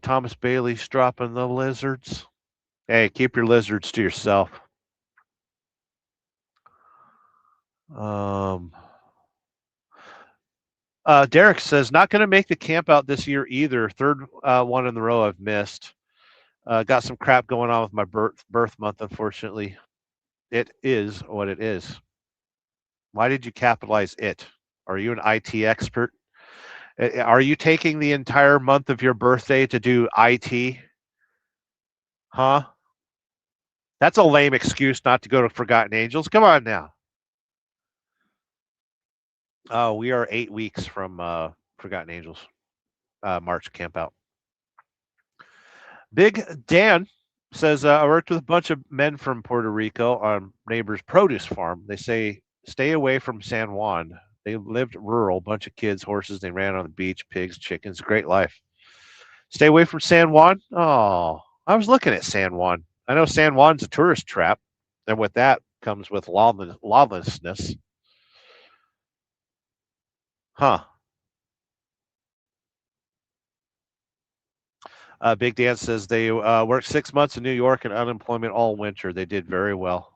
S2: Thomas Bailey's dropping the lizards. Hey, keep your lizards to yourself. Derek says, not going to make the camp out this year either. Third one in the row I've missed. Got some crap going on with my birth month, unfortunately. It is what it is. Why did you capitalize it? Are you an IT expert? Are you taking the entire month of your birthday to do IT? Huh? That's a lame excuse not to go to Forgotten Angels. Come on now. Oh, we are 8 weeks from Forgotten Angels March camp out. Big Dan says, I worked with a bunch of men from Puerto Rico on neighbor's produce farm. They say, stay away from San Juan. They lived rural, bunch of kids, horses. They ran on the beach, pigs, chickens. Great life. Stay away from San Juan. Oh, I was looking at San Juan. I know San Juan's a tourist trap. And with that comes with lawlessness. Huh. Big Dan says they worked 6 months in New York and unemployment all winter. They did very well.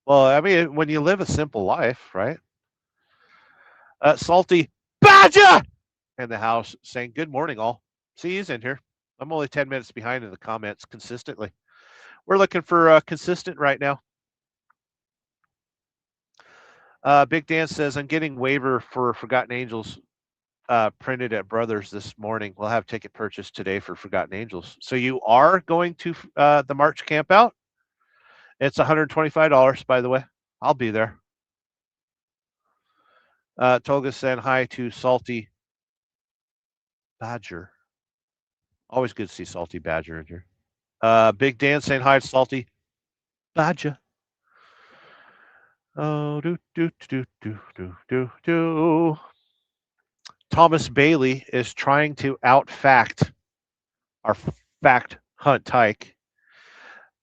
S2: Well, I mean, when you live a simple life, right? Salty Badger in the house saying, good morning, all. See, he's in here. I'm only 10 minutes behind in the comments consistently. We're looking for consistent right now. Big Dan says, I'm getting waiver for Forgotten Angels printed at Brothers this morning. We'll have ticket purchase today for Forgotten Angels. So you are going to the March camp out? It's $125, by the way. I'll be there. Toga saying hi to Salty Badger. Always good to see Salty Badger in here. Big Dan saying hi to Salty Badger. Oh, do. Thomas Bailey is trying to out-fact our fact hunt hike.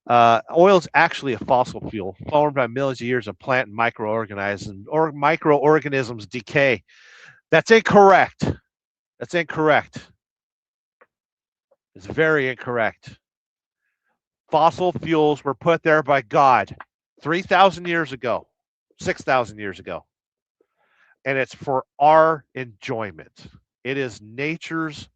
S2: Oil is actually a fossil fuel formed by millions of years of plant and microorganisms decay. That's incorrect. That's incorrect. It's very incorrect. Fossil fuels were put there by God 3,000 years ago, 6,000 years ago. And it's for our enjoyment. It is nature's,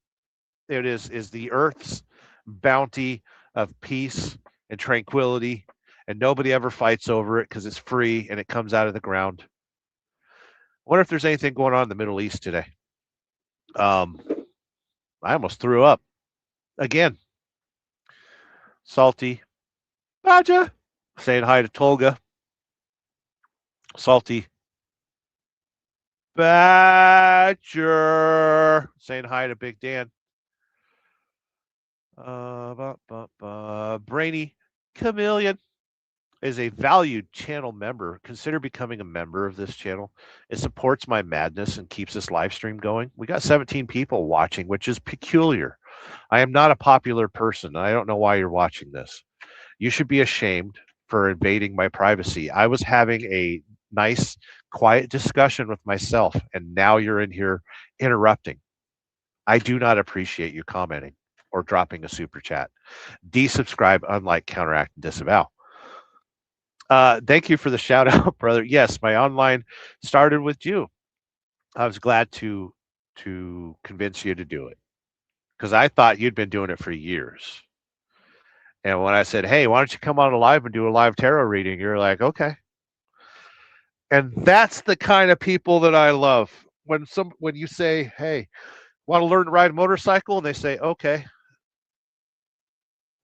S2: it is the earth's bounty of peace and tranquility, and nobody ever fights over it because it's free and it comes out of the ground. I wonder if there's anything going on in the Middle East today. I almost threw up again. Salty Badger saying hi to Tolga. Salty Badger saying hi to Big Dan. Brainy Chameleon is a valued channel member. Consider becoming a member of this channel. It supports my madness and keeps this live stream going. We got 17 people watching, which is peculiar. I am not a popular person. I don't know why you're watching this. You should be ashamed for invading my privacy. I was having a nice, quiet discussion with myself, and now you're in here interrupting. I do not appreciate you commenting or dropping a super chat. Desubscribe, unlike, counteract, and disavow. Thank you for the shout out, brother. Yes, my online started with you. I was glad to convince you to do it because I thought you'd been doing it for years. And when I said, hey, why don't you come on live and do a live tarot reading? You're like, okay. And that's the kind of people that I love. When you say, hey, want to learn to ride a motorcycle? And they say, okay.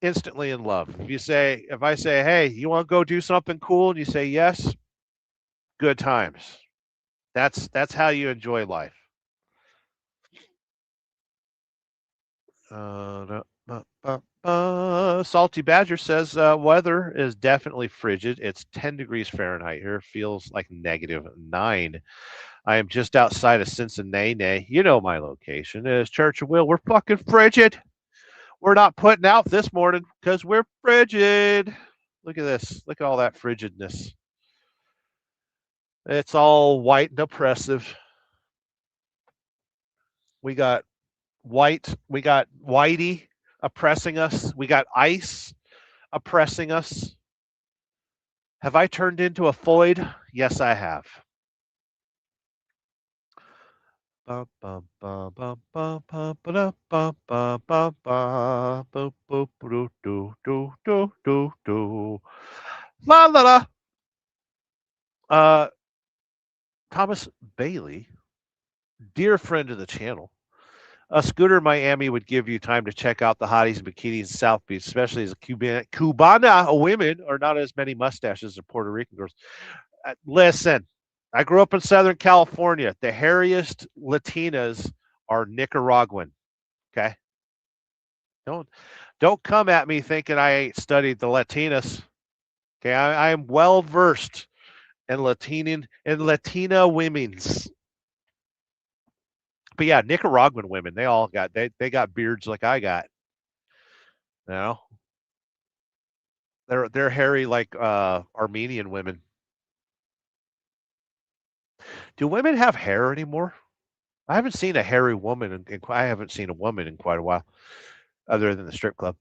S2: Instantly in love. If I say, hey, you want to go do something cool? And you say yes, good times. That's how you enjoy life. Salty Badger says weather is definitely frigid. It's 10 degrees Fahrenheit here. Feels like -9. I am just outside of Cincinnati. You know my location. It is Church of Will. We're fucking frigid. We're not putting out this morning because we're frigid. Look at this. Look at all that frigidness. It's all white and oppressive. We got whitey oppressing us. We got ice oppressing us. Have I turned into a Floyd? Yes, I have. La la la. Thomas Bailey, dear friend of the channel. A scooter in Miami would give you time to check out the hotties and bikinis in South Beach, especially as a Cubana women are not as many mustaches as Puerto Rican girls. Listen, I grew up in Southern California. The hairiest Latinas are Nicaraguan. Okay, don't come at me thinking I ain't studied the Latinas. Okay, I am well versed in Latina women's. But yeah, Nicaraguan women, they got beards like I got. You know, they're hairy like Armenian women. Do women have hair anymore? I haven't seen a hairy woman, I haven't seen a woman in quite a while, other than the strip club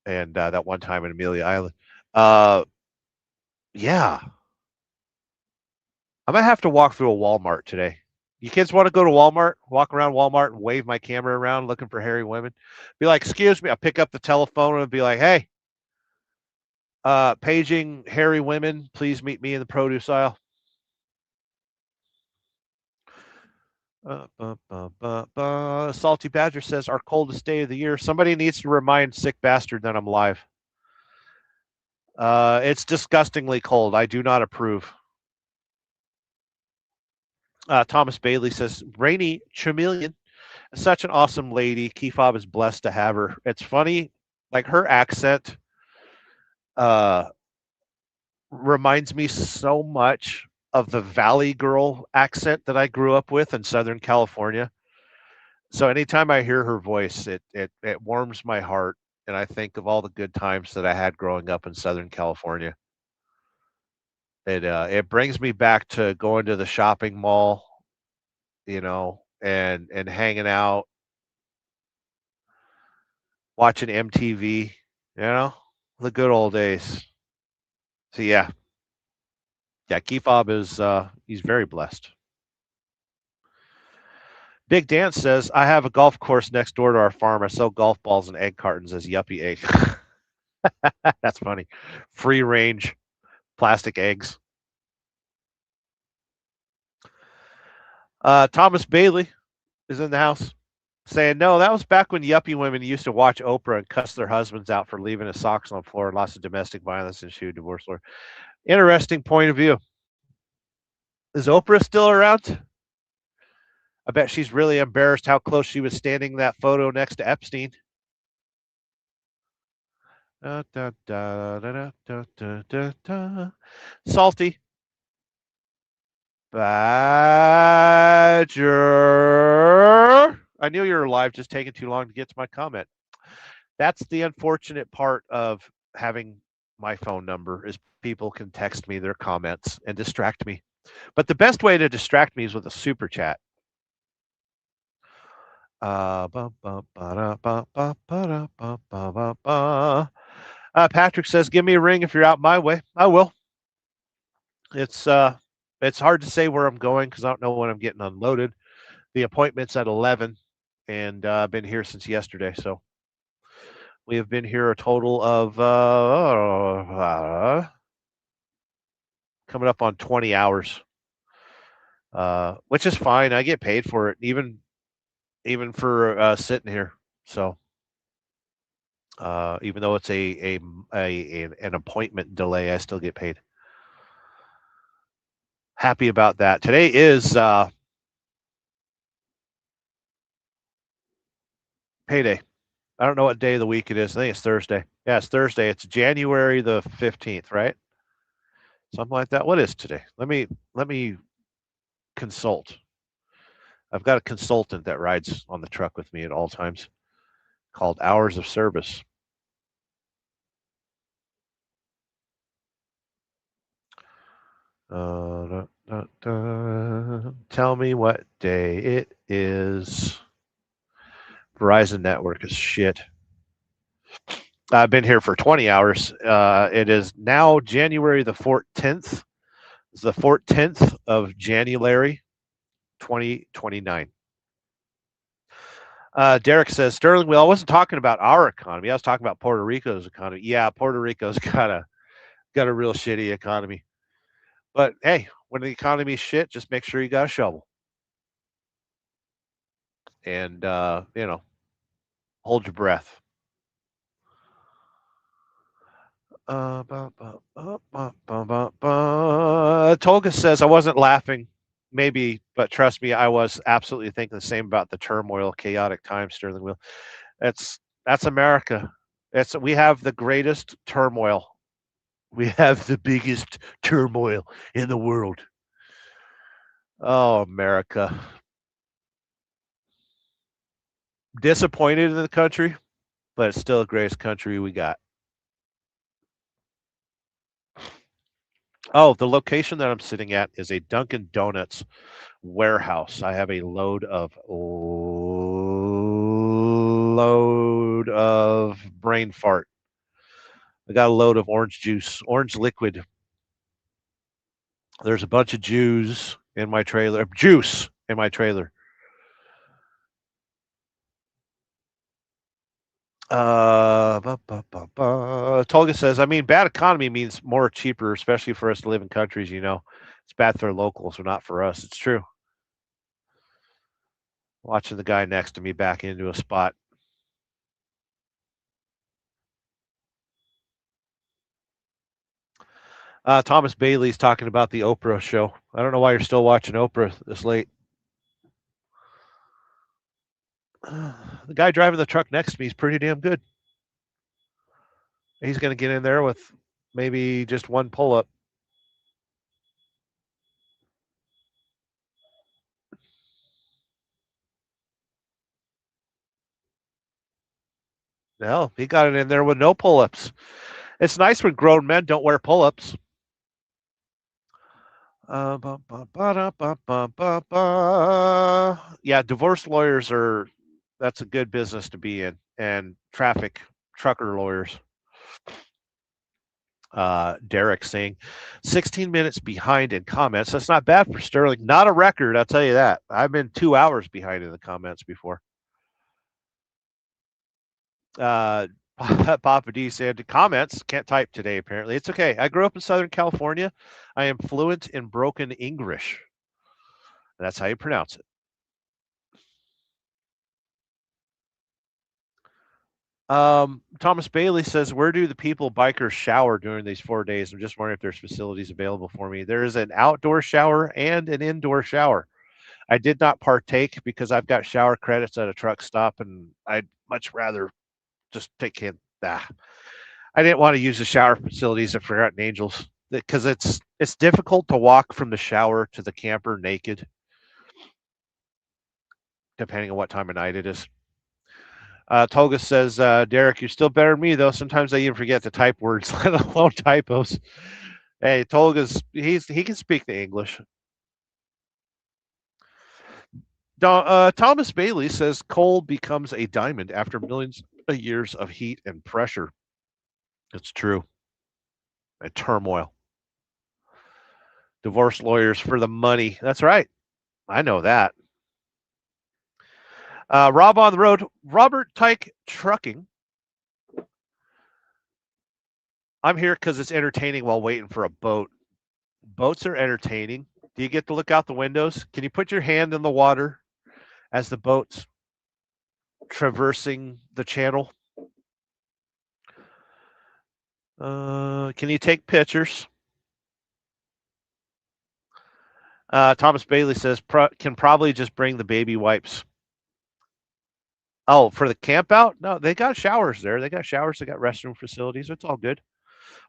S2: and that one time in Amelia Island. Uh, yeah, I might have to walk through a Walmart today. You kids want to go to Walmart, walk around Walmart and wave my camera around looking for hairy women? Be like, excuse me. I'll pick up the telephone and be like, hey, paging hairy women, please meet me in the produce aisle. Salty Badger says, our coldest day of the year. Somebody needs to remind Sick Bastard that I'm live. It's disgustingly cold. I do not approve. Thomas Bailey says, Rainy Chameleon, such an awesome lady. Kefab is blessed to have her. It's funny, like her accent reminds me so much of the Valley Girl accent that I grew up with in Southern California. So anytime I hear her voice, it warms my heart, and I think of all the good times that I had growing up in Southern California. It brings me back to going to the shopping mall, and hanging out, watching MTV, the good old days. So yeah, Kefab is he's very blessed. Big Dan says, I have a golf course next door to our farm. I sell golf balls and egg cartons as yuppie egg. That's funny. Free range plastic eggs. Thomas Bailey is in the house saying, no, that was back when yuppie women used to watch Oprah and cuss their husbands out for leaving his socks on the floor. Lots of domestic violence ensued, divorce lawyer. Interesting point of view. Is Oprah still around? I bet she's really embarrassed how close she was standing in that photo next to Epstein. Salty Badger. I knew you were live, just taking too long to get to my comment. That's the unfortunate part of having my phone number is people can text me their comments and distract me. But the best way to distract me is with a super chat. Patrick says, give me a ring if you're out my way. I will. It's hard to say where I'm going because I don't know when I'm getting unloaded. The appointment's at 11, and I've been here since yesterday. So we have been here a total of coming up on 20 hours, which is fine. I get paid for it, even for sitting here. So even though it's an appointment delay, I still get paid. Happy about that. Today is payday. I don't know what day of the week it is. I think it's Thursday. Yeah, it's Thursday. It's January the 15th, right? Something like that. What is today? Let me consult. I've got a consultant that rides on the truck with me at all times called Hours of Service. Tell me what day it is. Verizon network is shit. I've been here for 20 hours. It is now January the 14th. It's the 14th of January, 2029. Derek says, Sterling, well, I wasn't talking about our economy. I was talking about Puerto Rico's economy. Yeah, Puerto Rico's got a real shitty economy. But hey, when the economy's shit, just make sure you got a shovel. And hold your breath. Tolga says, I wasn't laughing, maybe, but trust me, I was absolutely thinking the same about the turmoil, chaotic times, Sterling Will. That's America. We have the greatest turmoil. We have the biggest turmoil in the world. Oh, America. Disappointed in the country, but it's still the greatest country we got. Oh, the location that I'm sitting at is a Dunkin' Donuts warehouse. I have a load of brain fart. I got a load of orange juice, orange liquid. There's a bunch of juice in my trailer. Tolga says, I mean, bad economy means more cheaper, especially for us to live in countries, It's bad for locals, but not for us. It's true. Watching the guy next to me back into a spot. Thomas Bailey's talking about the Oprah show. I don't know why you're still watching Oprah this late. The guy driving the truck next to me is pretty damn good. He's going to get in there with maybe just one pull-up. No, he got it in there with no pull-ups. It's nice when grown men don't wear pull-ups. Yeah, divorce lawyers that's a good business to be in, and trucker lawyers. Derek saying 16 minutes behind in comments. That's not bad for Sterling. Not a record, I'll tell you that. I've been 2 hours behind in the comments before. Papa D said, comments, can't type today, apparently. It's okay. I grew up in Southern California. I am fluent in broken English. That's how you pronounce it. Thomas Bailey says, where do the bikers shower during these 4 days? I'm just wondering if there's facilities available for me. There is an outdoor shower and an indoor shower. I did not partake because I've got shower credits at a truck stop, and I'd much rather just take in that. I didn't want to use the shower facilities at Forgotten Angels because it's difficult to walk from the shower to the camper naked, depending on what time of night it is. Tolga says, Derek, you're still better than me, though. Sometimes I even forget to type words, let alone typos. Hey, Tolga's, he can speak the English. Thomas Bailey says coal becomes a diamond after millions of years of heat and pressure. It's true. And turmoil. Divorce lawyers for the money. That's right. I know that. Rob on the road. Robert Tyke Trucking. I'm here because it's entertaining while waiting for a boat. Boats are entertaining. Do you get to look out the windows? Can you put your hand in the water as the boat's traversing the channel? Can you take pictures? Thomas Bailey says, can probably just bring the baby wipes. Oh, for the camp out? No, they got showers there. They got showers. They got restroom facilities. It's all good.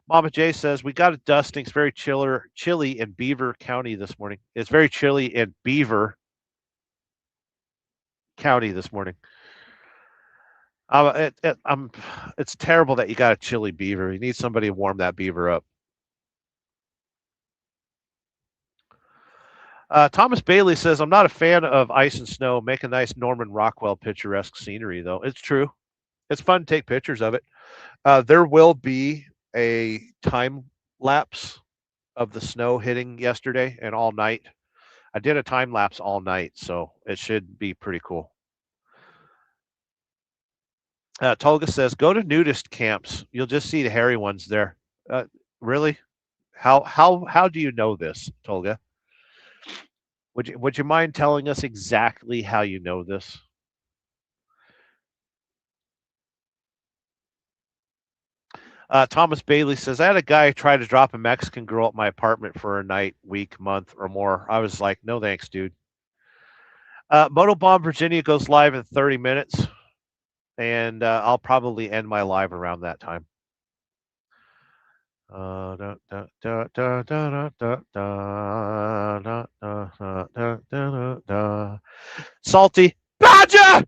S2: Mama J says, we got a dusting. It's very chilly in Beaver County this morning. It's very chilly in Beaver County this morning. It's terrible that you got a chilly beaver. You need somebody to warm that beaver up. Thomas Bailey says, I'm not a fan of ice and snow. Make a nice Norman Rockwell picturesque scenery, though. It's true. It's fun to take pictures of it. There will be a time lapse of the snow hitting yesterday and all night. I did a time lapse all night, so it should be pretty cool. Tolga says, go to nudist camps. You'll just see the hairy ones there. Really? How do you know this, Tolga? Would you mind telling us exactly how you know this? Thomas Bailey says, I had a guy try to drop a Mexican girl at my apartment for a night, week, month, or more. I was like, no thanks, dude. Motobomb Virginia goes live in 30 minutes, and I'll probably end my live around that time. Salty Badger!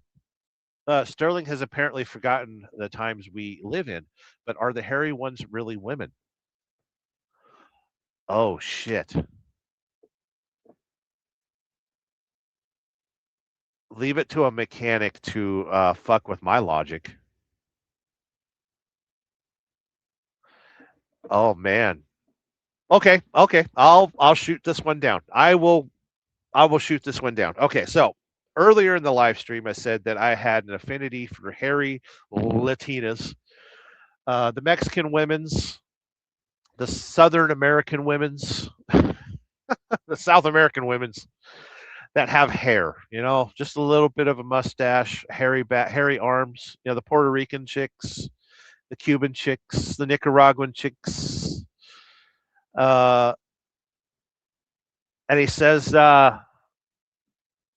S2: Sterling has apparently forgotten the times we live in, but are the hairy ones really women? Oh, shit. Leave it to a mechanic to fuck with my logic. Oh, man. Okay. I'll shoot this one down. I will shoot this one down. Okay, so earlier in the live stream, I said that I had an affinity for hairy Latinas, the Mexican women's, the Southern American women's, the South American women's that have hair. Just a little bit of a mustache, hairy arms. The Puerto Rican chicks, the Cuban chicks, the Nicaraguan chicks. And he says,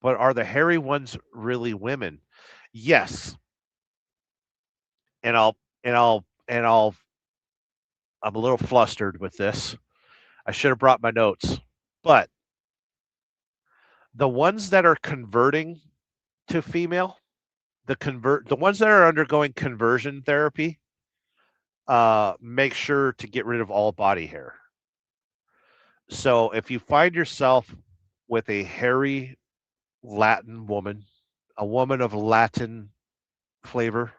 S2: but are the hairy ones really women? Yes. And I'm a little flustered with this. I should have brought my notes. But the ones that are converting to female, the ones that are undergoing conversion therapy, make sure to get rid of all body hair. So if you find yourself with a hairy Latin woman, a woman of Latin flavor,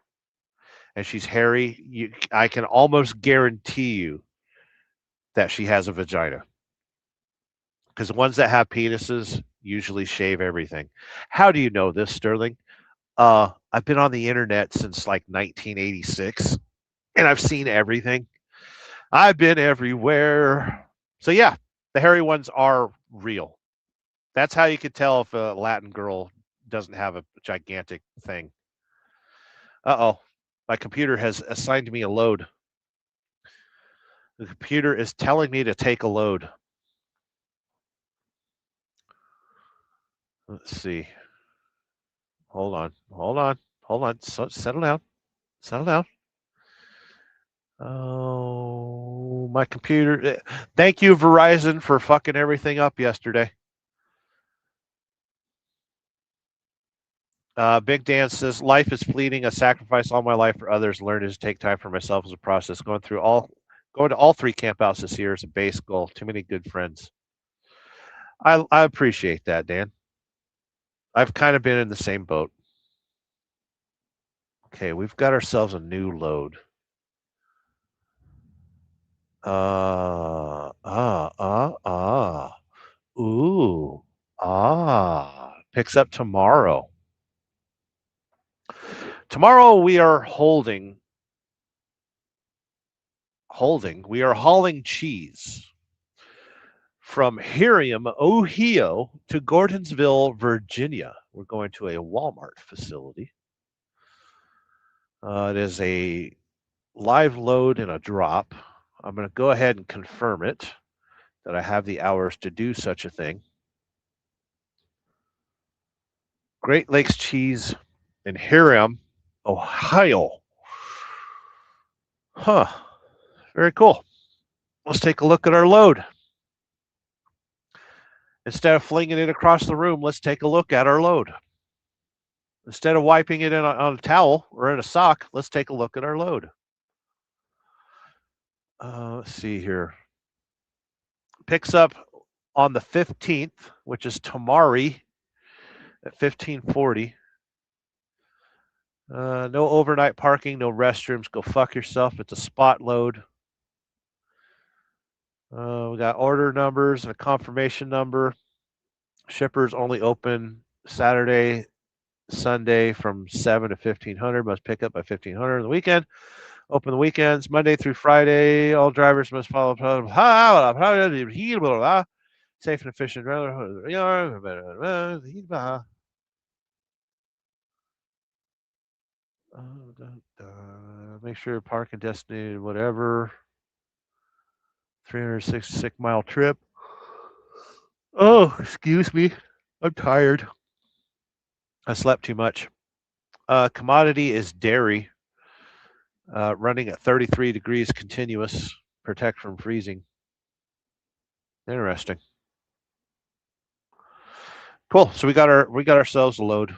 S2: and she's hairy, I can almost guarantee you that she has a vagina. Because the ones that have penises usually shave everything. How do you know this, Sterling? I've been on the internet since like 1986, and I've seen everything. I've been everywhere. So yeah, the hairy ones are real. That's how you could tell if a Latin girl doesn't have a gigantic thing. Uh-oh. My computer has assigned me a load. The computer is telling me to take a load. Let's see. Hold on. So, settle down. Oh, my computer. Thank you, Verizon, for fucking everything up yesterday. Big Dan says, life is fleeting. I sacrifice all my life for others. Learn to take time for myself as a process. Going to all 3 campouts this year is a base goal. Too many good friends. I appreciate that, Dan. I've kind of been in the same boat. Okay, we've got ourselves a new load. Ooh. Picks up tomorrow. Tomorrow we are we are hauling cheese from Herium, Ohio to Gordonsville, Virginia. We're going to a Walmart facility. It is a live load and a drop. I'm going to go ahead and confirm it, that I have the hours to do such a thing. Great Lakes cheese in Herium, Ohio. Huh. Very cool. Let's take a look at our load. Instead of flinging it across the room, let's take a look at our load. Instead of wiping it on a towel or in a sock, let's take a look at our load. Let's see here. Picks up on the 15th, which is tomorrow at 15:40. No overnight parking, no restrooms. Go fuck yourself. It's a spot load. We got order numbers and a confirmation number. Shippers only open Saturday Sunday from 7 to 1500 must pick up by 1500 on the weekend. Open the weekends, Monday through Friday. All drivers must follow safe and efficient. Make sure park and destination, whatever. 366-mile trip. Oh, excuse me. I'm tired. I slept too much. Commodity is dairy, running at 33 degrees continuous. Protect from freezing. Interesting. Cool. So we got ourselves a load.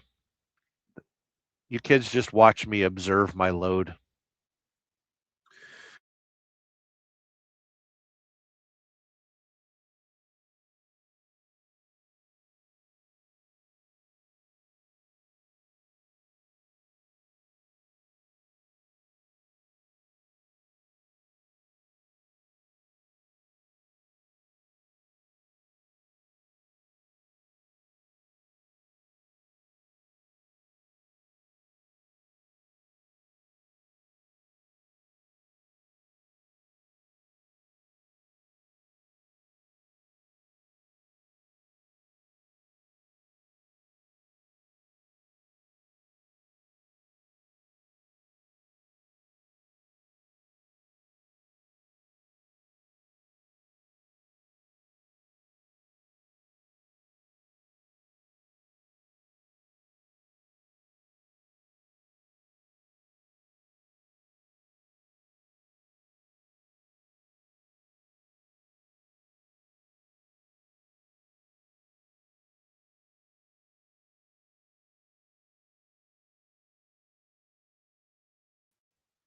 S2: You kids just watch me observe my load.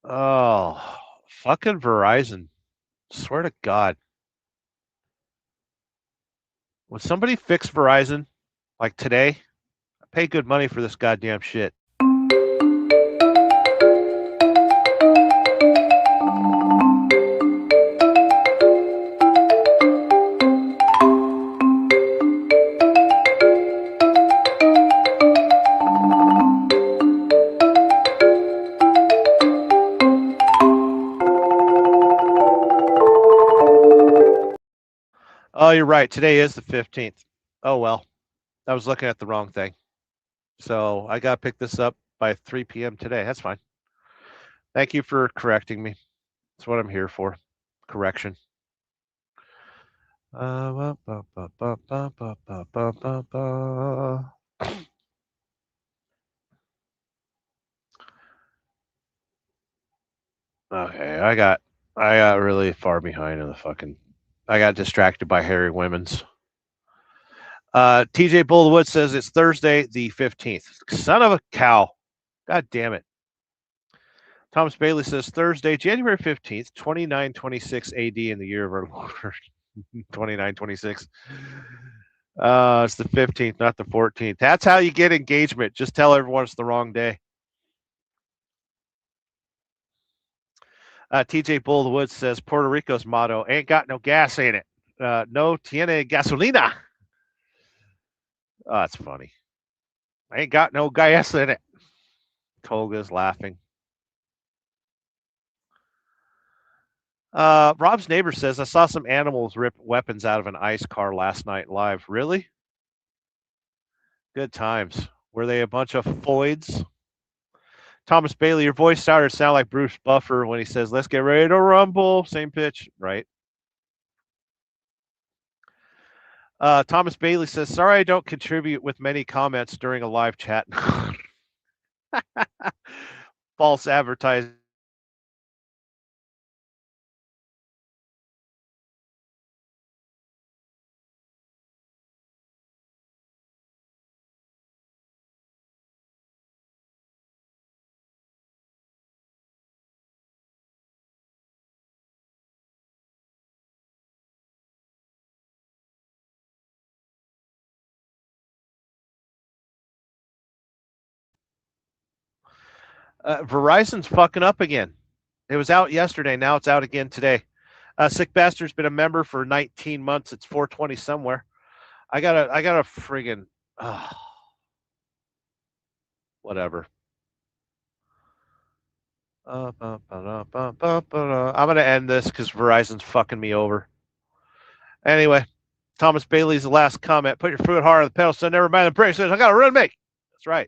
S2: Oh, fucking Verizon. Swear to God. Would somebody fix Verizon like today? I pay good money for this goddamn shit. Oh, you're right. Today is the 15th. Oh, well. I was looking at the wrong thing. So I got to pick this up by 3 p.m. today. That's fine. Thank you for correcting me. That's what I'm here for. Correction. Okay, I got really far behind in the fucking. I got distracted by Harry Women's. TJ Bullwood says it's Thursday the 15th. Son of a cow. God damn it. Thomas Bailey says Thursday, January 15th, 2926 AD in the year of our Lord. 2926. It's the 15th, not the 14th. That's how you get engagement. Just tell everyone it's the wrong day. TJ Bullwood says Puerto Rico's motto ain't got no gas in it. No tiene gasolina. Oh, that's funny. I ain't got no gas in it. Tolga's laughing. Rob's neighbor says, I saw some animals rip weapons out of an ICE car last night live. Really? Good times. Were they a bunch of foids? Thomas Bailey, your voice started to sound like Bruce Buffer when he says, let's get ready to rumble. Same pitch, right? Thomas Bailey says, sorry I don't contribute with many comments during a live chat. False advertising. Verizon's fucking up again. It was out yesterday. Now it's out again today. Sick Bastard's been a member for 19 months. It's 420 somewhere. I got a friggin' whatever. I'm going to end this because Verizon's fucking me over. Anyway, Thomas Bailey's the last comment. Put your foot hard on the pedal, so never mind the brakes. I got a run to make. That's right.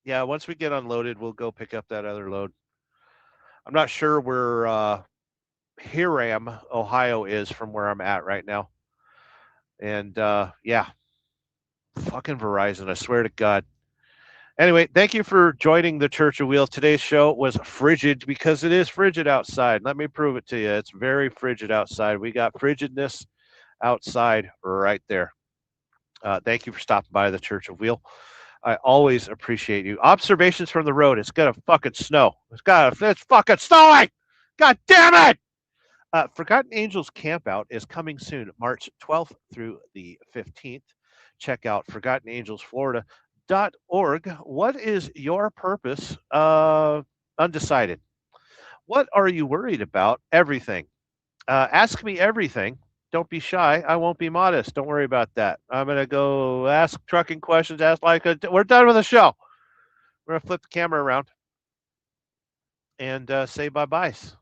S2: Yeah, once we get unloaded, we'll go pick up that other load. I'm not sure where Hiram, Ohio is from where I'm at right now. And yeah, fucking Verizon, I swear to God. Anyway, thank you for joining the Church of Wheels. Today's show was frigid because it is frigid outside. Let me prove it to you. It's very frigid outside. We got frigidness outside right there. Thank you for stopping by the Church of Wheel. I always appreciate you. Observations from the road. It's gonna fucking snow. It's fucking snowing. God damn it! Forgotten Angels Campout is coming soon, March 12th through the 15th. Check out ForgottenAngelsFlorida.org. What is your purpose? Undecided. What are you worried about? Everything. Ask me everything. Don't be shy. I won't be modest. Don't worry about that. I'm going to go ask trucking questions. We're done with the show. We're going to flip the camera around and say bye-byes.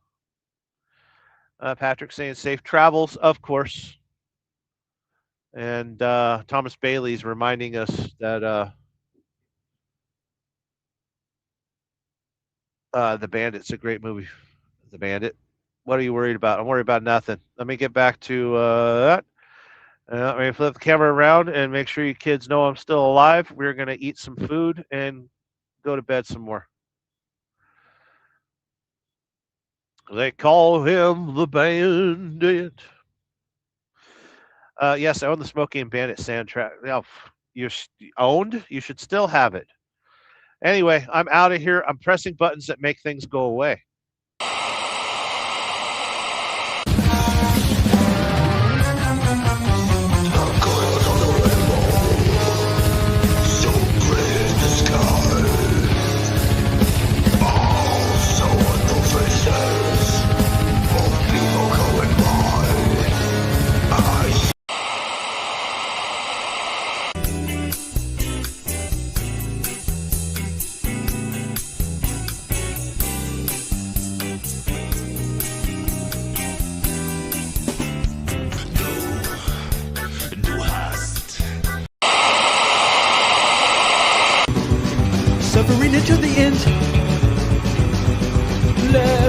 S2: Patrick saying safe travels, of course. And Thomas Bailey's reminding us that The Bandit's a great movie. The Bandit. What are you worried about? I'm worried about nothing. Let me get back to that. Let me flip the camera around and make sure you kids know I'm still alive. We're going to eat some food and go to bed some more. They call him the Bandit. Yes, I own the Smokey and Bandit soundtrack. Now, you're owned? You should still have it. Anyway, I'm out of here. I'm pressing buttons that make things go away.
S3: Suffering into the end. Let